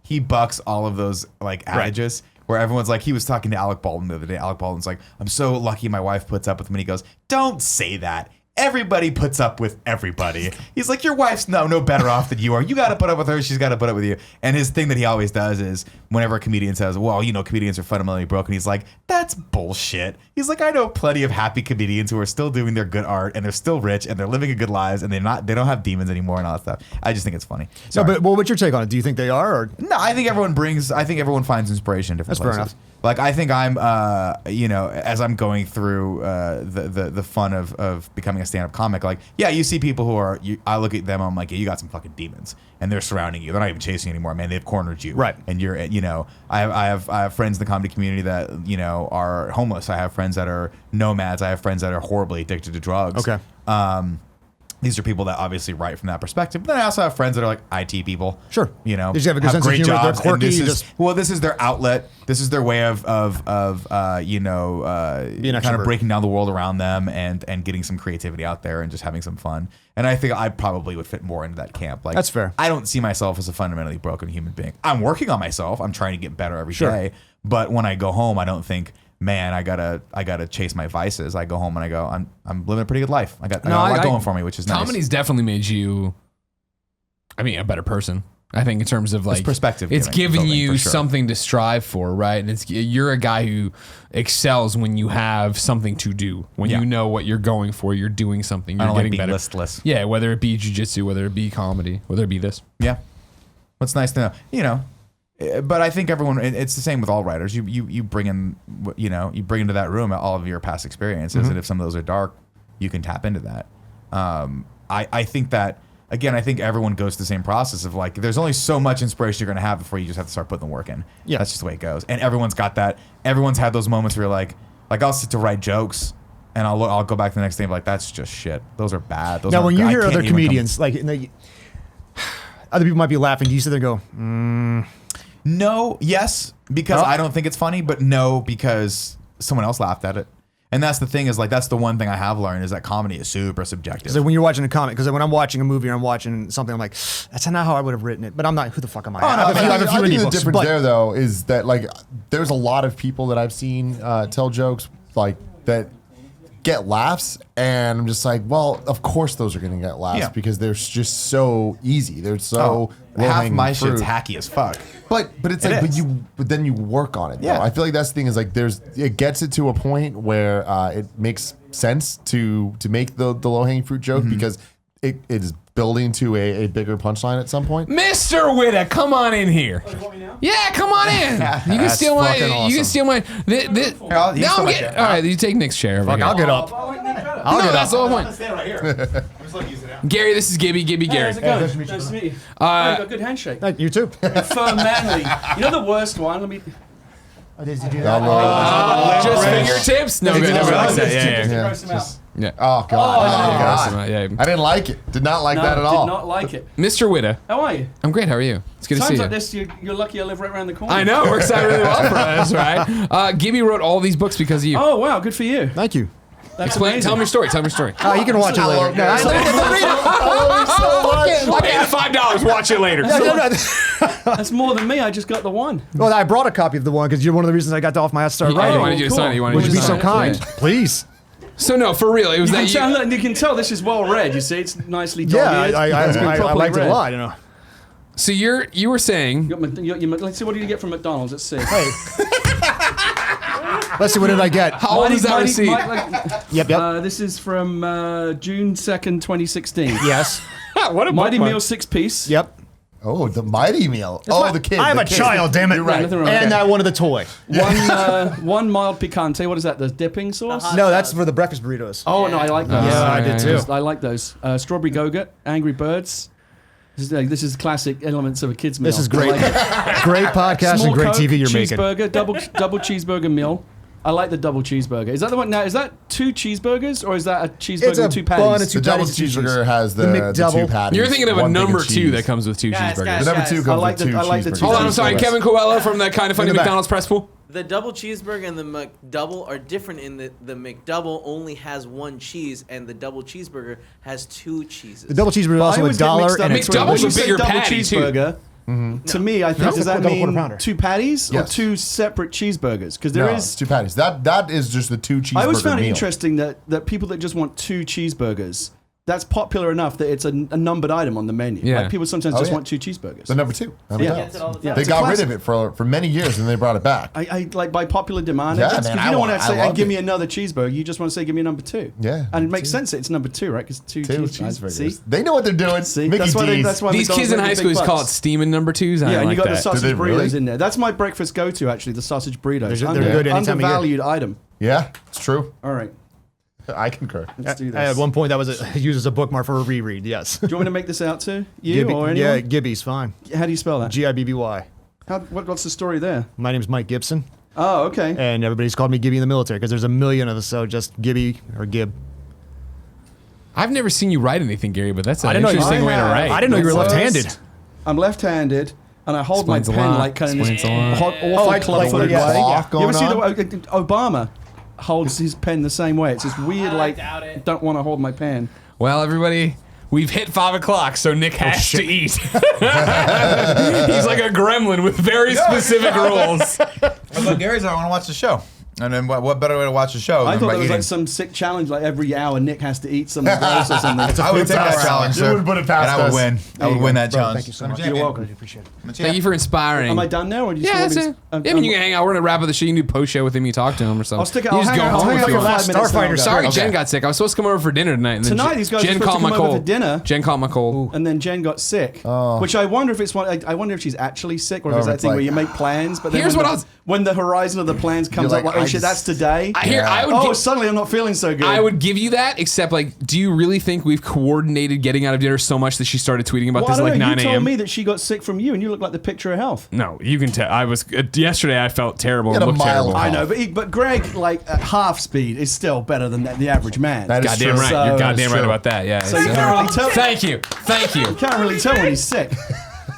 he bucks all of those like adages. Where everyone's like, he was talking to Alec Baldwin the other day. Alec Baldwin's like, I'm so lucky my wife puts up with me. And he goes, don't say that. Everybody puts up with everybody. He's like, your wife's no better off than you are. You got to put up with her. She's got to put up with you. And his thing that he always does is whenever a comedian says, well, comedians are fundamentally broken. He's like, that's bullshit. He's like, I know plenty of happy comedians who are still doing their good art and they're still rich and they're living a good lives and they don't have demons anymore and all that stuff. I just think it's funny. No, but what's your take on it? Do you think they are? Or? No, I think everyone finds inspiration in different That's fair places. enough. Like I think I'm, as I'm going through the fun of becoming a stand-up comic, like you see people who are, I look at them, I'm like, you got some fucking demons, and they're surrounding you. They're not even chasing you anymore, man. They've cornered you, right? And you're, I have friends in the comedy community that are homeless. I have friends that are nomads. I have friends that are horribly addicted to drugs. Okay. These are people that obviously write from that perspective. But then I also have friends that are like IT people. Sure. They just have a good sense of humor. They're quirky. This is their outlet. This is their way of kind of breaking down the world around them and getting some creativity out there and just having some fun. And I think I probably would fit more into that camp. Like, that's fair. I don't see myself as a fundamentally broken human being. I'm working on myself. I'm trying to get better every day. But when I go home, I don't think, man, I gotta chase my vices. I go home and I go, I'm living a pretty good life. I got a lot going for me, which is nice. Comedy's definitely made you, a better person. I think in terms of like perspective, it's giving you for sure. something to strive for, right? And you're a guy who excels when you have something to do, when you know what you're going for, you're doing something, you're I don't getting like being better. listless. Yeah, whether it be jiu-jitsu, whether it be comedy, whether it be this. Yeah, what's nice to know, But I think everyone, it's the same with all writers. You bring in, you bring into that room all of your past experiences, and if some of those are dark, you can tap into that. I think that, again, I think everyone goes through the same process of like, there's only so much inspiration you're going to have before you just have to start putting the work in. Yeah. That's just the way it goes. And everyone's got that. Everyone's had those moments where you're like I'll sit to write jokes and I'll go back the next day and be like, that's just shit. Those are bad. Those now, aren't when you good. I hear can't other even comedians, other people might be laughing. Do you sit there and go, No, yes, because I don't think it's funny, but no, because someone else laughed at it. And that's the thing is like, that's the one thing I have learned is that comedy is super subjective. So when you're watching a comic, because when I'm watching a movie or I'm watching something, I'm like, that's not how I would have written it. But I'm not, who the fuck am I? I have a few I think indie the books, difference but- there, though, is that like there's a lot of people that I've seen tell jokes like that get laughs, and I'm just like, well, of course those are going to get laughs because they're just so easy. They're so half my fruit. shit's hacky as fuck. But it's like, but then you work on it. Though. Yeah. I feel like that's the thing is like it gets it to a point where it makes sense to make the low hanging fruit joke because it is building to a bigger punchline at some point. Mr. Witta, come on in here. Yeah, come on in. You can steal my. You can steal my. Now I'm getting. All right, you take Nick's chair. Fuck, I'll get up. No, that's the whole point. Stay right here. Gary, this is Gibby Gary. How's it going? Nice to meet you. Got a good handshake. You too. Firm, manly. You know the worst one? Oh, did you do that? Just fingertips? No, good. Nobody likes that. Yeah. Gross them out. Yeah. Oh God. Yeah. I didn't like it. Did not like No, that at all. did not like it. Mr. Witta, How are you? I'm great. How are you? It's good to see Times you. like this, you're lucky I live right around the corner. I know. It works out really well for us, right? Gibby wrote all these books because of you. Oh, wow. Good for you. Thank you. That's Explain. amazing. Tell me your story. Tell me your story. You can watch it later. No, I paid $5. Watch it later. That's more than me. I just got the one. Well, I brought a copy of the one because you're one of the reasons I got off my ass to start I writing. wanted you to cool. sign it. You wanted Would you you to be so sign it. kind? Yeah. Please. So no, for real, it was that you. You can tell this is well read. You see, it's nicely Yeah, dog-eared. It's been I properly liked it a read. lot. You know. So you were saying. Let's see, what do you get from McDonald's? Let's see. Hey. Let's see. What did I get? How old is that receipt? Yep. This is from June 2nd, 2016. Yes. What a Mighty bookmark. Meal 6-piece. Yep. Oh, the Mighty Meal. The kid. I have the a kid. child. Damn it. You're right. Nothing wrong with And that. I wanted the toy. One mild picante. What is that? The dipping sauce? hot No, that's sauce. for the breakfast burritos. Oh no, I like those. Yeah, I did too. I like those. Strawberry Go-Gurt, Angry Birds. This is classic elements of a kid's meal. This is great. I like it. Great podcast Small and great Coke, TV you're making. cheeseburger, double cheeseburger meal. I like the double cheeseburger. Is that the one now? Is that 2 cheeseburgers or is that a cheeseburger It's a with 2 bun patties? and 2 The double patties and cheese. cheeseburger has the McDouble. 2 patties. You're thinking of a one thing number of 2 cheese. that comes with 2 Guys, cheeseburgers. guys, The number 2 I comes like with the- 2 I like the cheeseburgers. two Hold on, I'm sorry, cheeseburgers. Kevin Coelho from the Kind of Funny In the back. McDonald's press pool. The double cheeseburger and the McDouble are different in that the McDouble only has 1 cheese and the double cheeseburger has 2 cheeses. The double cheeseburger is I also always a get dollar mixed up and a between- McDouble's when a you say bigger double patty, too. cheeseburger. To me, I think No, does that double quarter mean pounder. 2 patties or Yes. 2 separate cheeseburgers? Because there No, is. it's 2 patties. That is just the 2 cheeseburger I always found it meal. interesting that people that just want 2 cheeseburgers, that's popular enough that it's a numbered item on the menu. Yeah. Like people sometimes Oh, just yeah. want 2 cheeseburgers. The number 2. Yeah. Gets it all the time. Yeah. They It's a got rid classic. of it for many years and they brought it back. I like by popular demand. Yeah, I guess, man, 'cause I you don't want want- to say, I loved give me it. another cheeseburger. You just want to say, give me a number 2. Yeah, And it makes sense that it's number 2, right? Because 2 2 cheeseburgers. cheeseburgers. See? They know what they're doing. See? Mickey That's why D's. that's why These McDonald's kids in make high big school used to call it bucks. steaming number 2s. I Yeah, and like you got the that. sausage Do they really? burritos in there. That's my breakfast go-to, actually, the sausage burritos. They're good any time of year. Undervalued item. Yeah, it's true. All right, I concur. let's do this. At one point, that was used as a bookmark for a reread. Yes. Do you want me to make this out to you or anyone? Yeah, Gibby's fine. How do you spell that? Gibby. What's the story there? My name's Mike Gibson, Oh, okay. and everybody's called me Gibby in the military because there's a million of us. So just Gibby or Gib. I've never seen you write anything, Gary, but that's an I didn't know you- interesting way to I write. I didn't know you were First, left-handed. I'm left-handed, and I hold Explains a my pen lot. like kind of this Explains a lot. awful like club-footed yeah. way. Clock You ever going see on? Obama holds his pen the same way? It's this weird, like, doubt it. don't want to hold my pen. Well, everybody, we've hit 5 o'clock, so Nick has to eat. He's like a gremlin with very specific rules. But Gary's, I want to watch the show. And then what better way to watch the show I than thought by there was eating? like some sick challenge, like every hour Nick has to eat something gross or something. I would take that challenge, You sir. wouldn't put it past and I would us. win. I would win that challenge. Thank you so I'm a much. champion. You're welcome. Appreciate it. I'm a Thank champion. you for inspiring. Am I done now, or do you Yeah, still that's want it. me to- Yeah, I mean, you can hang out. We're gonna wrap up the show. You can do post show with him. You talk to him or something. I'll stick it. You I'll just hang go out. home I'll hang if out you for want. 5 minutes. Starfighter, and I'll Sorry, go. Jen got sick. I was supposed to come over for dinner tonight. And then Tonight, these guys Jen are supposed caught to my come over cold. for dinner. Jen caught my cold. And then Jen got sick, which I wonder if it's one. I wonder if she's actually sick, or if it's that it's thing like- where you make plans, but then Here's when what the, I was- when the horizon of the plans comes You're up, like, like, oh I shit, just- that's today. I would Oh, give, suddenly I'm not feeling so good. I would give you that, except like, do you really think we've coordinated getting out of dinner so much that she started tweeting about Well, I this don't at like know. 9 You told a.m.? me that she got sick from you, and you look like the picture of health. No, you can tell. I was yesterday. I felt terrible. You And had a looked mild terrible. I know, but Greg, like at half speed, is still better than the average man. That is Goddamn true. right. So- You're goddamn right true. about that. Yeah. So you can't really tell. Thank you. Thank you. Can't really tell when he's sick.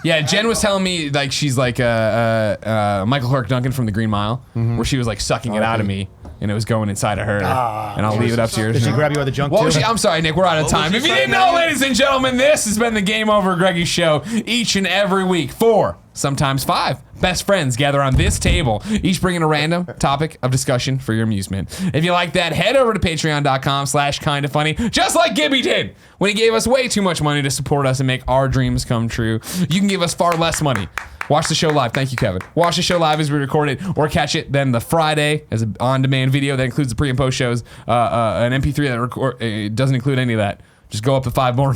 Yeah, Jen was telling me like she's like Michael Clark Duncan from The Green Mile, where she was like sucking it out of me, and it was going inside of her. And I'll leave it up to yours. Did she grab you by the junk What too? was she? I'm sorry, Nick. We're out of time. she If you sucking didn't at know, you? ladies and gentlemen, this has been the Game Over Greggy Show each and every week. 4, sometimes 5 best friends gather on this table, each bringing a random topic of discussion for your amusement. If you like that, head over to patreon.com/kindafunny, just like Gibby did when he gave us way too much money to support us and make our dreams come true. You can give us far less money. Watch the show live. Thank you, Kevin. Watch the show live as we record it, or catch it then the Friday as an on-demand video that includes the pre and post shows, an MP3 that doesn't include any of that. Just go up to $5 more.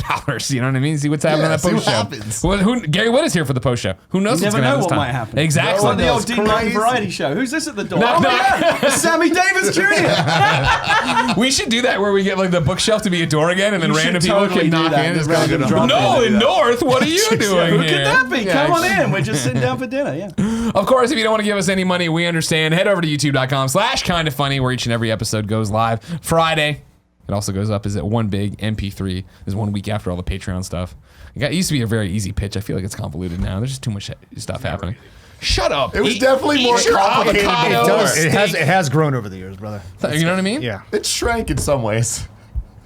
You know what I mean? See what's happening Yeah, on that see post what show. happens. Well, Gary Witt is here for the post show. Who knows You what's never going to know happen what this time? might happen. Exactly. It's like the old That's Dean Martin crazy. variety show. Who's this at the door? Knock, Oh, knock. yeah, it's Sammy Davis Jr. We should do that where we get like the bookshelf to be a door again, and then You should random people totally can do knock that. in. Just It's random gonna drop go, in. no, in North, what are you doing Who here? could that be? Yeah, Come on in. We're just sitting down for dinner. Yeah. Of course, if you don't want to give us any money, we understand. Head over to youtube.com/kindafunny, where each and every episode goes live Friday. It also goes up as at one big MP3. There's 1 week after all the Patreon stuff. It used to be a very easy pitch. I feel like it's convoluted now. There's just too much stuff happening. Shut up. It was definitely more your complicated avocado before. It has grown over the years, brother. You know what I mean? Yeah. It shrank in some ways.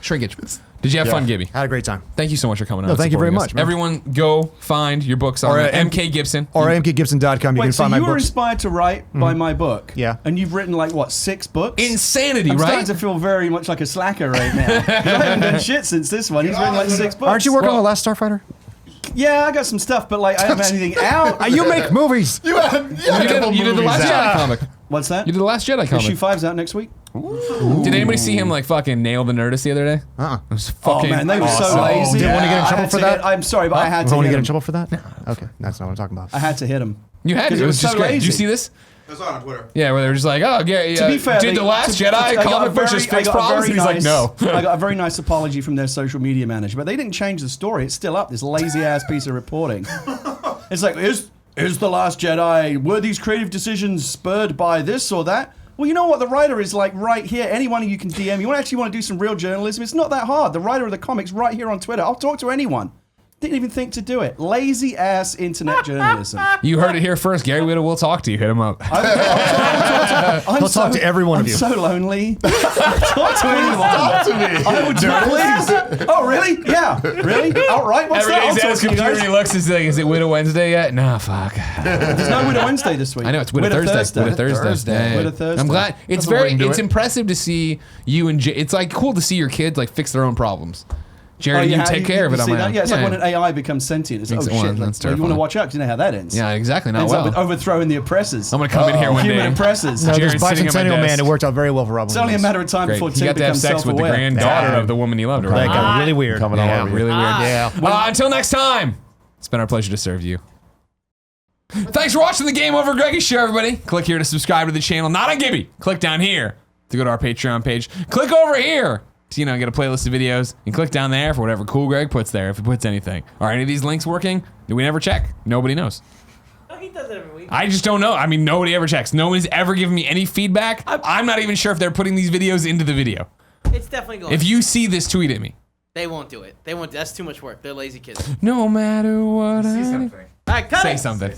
Shrinkage. Did you have fun, Gibby? Had a great time. Thank you so much for coming on. No, thank you very supporting us. much, man. Everyone, go find your books on Or, MK Gibson. Or mkgibson.com. You Wait, can so find you my were books. inspired to write by my book? Yeah. And you've written like what, 6 books? Insanity, I'm right? starting to feel very much like a slacker right now. I haven't done shit since this one. He's written like 6 books. Aren't you working on The Last Starfighter? Yeah, I got some stuff, but like I haven't had anything out. You make movies. You You did the Last Jedi comic. What's that? You did the Last Jedi comic. Issue 5's out next week. Did anybody see him like fucking nail the Nerdist the other day? Uh-uh. It was Oh fucking man, they were so awesome. lazy. Didn't want to get in I trouble had for to that? hit- I'm sorry, but I had to Want to hit get in him. trouble for that? Okay, that's not what I'm talking about. I had to hit him. You had to. 'Cause It it was was just so great. Did you lazy. see this? I saw it on Twitter. Yeah, where they were just like, oh, yeah, To be fair, did the Last Jedi comic book just fix problems? And he's like, no. I got a very nice apology from their social media manager, but they didn't change the story. It's still up. This lazy ass piece of reporting. It's like, is the Last Jedi? Were these creative decisions spurred by this or that? Well, you know what? The writer is like right here. Anyone you can DM. You actually want to do some real journalism? It's not that hard. The writer of the comics right here on Twitter. I'll talk to anyone. Didn't even think to do it. Lazy ass internet journalism. You heard it here first. Gary Whitta will talk to you. Hit him up. He'll talk to every one of you. I'm so lonely. Talk to anyone. Talk to me. I would please. Oh, really? Yeah. Really? Outright? What's Every that? day I'll he's at talk his to you computer and guys. he looks and he's like, is it Whitta Wednesday yet? Nah, fuck. There's no Widow Wednesday this week. I know, it's Whitta Thursday. Whitta Thursday. Yeah, yeah. Widow Thursday. I'm glad. It's That's a way very, to do it's it. impressive to see you and it's like cool to see your kids like fix their own problems. Jared, you yeah, take care of it on see my that? own. Yeah, it's like when an AI becomes sentient. It's like, oh Well, shit. that's Like, well, you want to terrifying. watch out because you know how that ends. Yeah, exactly. Not Ends up with well. overthrowing the oppressors. I'm going to come in here one Human day. oppressors. No, Jared's this sitting at my bicentennial man, desk. it worked out very well for Robin It's only a Williams. matter of time Great. before You Tim got to have becomes sex with the self-aware. granddaughter of the woman you loved, That right? got really weird. Coming Yeah, on. really weird. Yeah. Until next time, it's been our pleasure to serve you. Thanks for watching the Game Over Greggy Show, everybody. Click here to subscribe to the channel. Not on Gibby. Click down here to go to our Patreon page. Click over here to, get a playlist of videos. And click down there for whatever cool Greg puts there, if he puts anything. Are any of these links working? Do we never check? Nobody knows. Oh, he does it every week. I just don't know. I mean, nobody ever checks. No one's ever given me any feedback. I'm not even sure if they're putting these videos into the video. It's definitely going. If you see this, tweet at me. They won't do it. They won't. That's too much work. They're lazy kids. No matter what I Say something. All right, cut say it. something.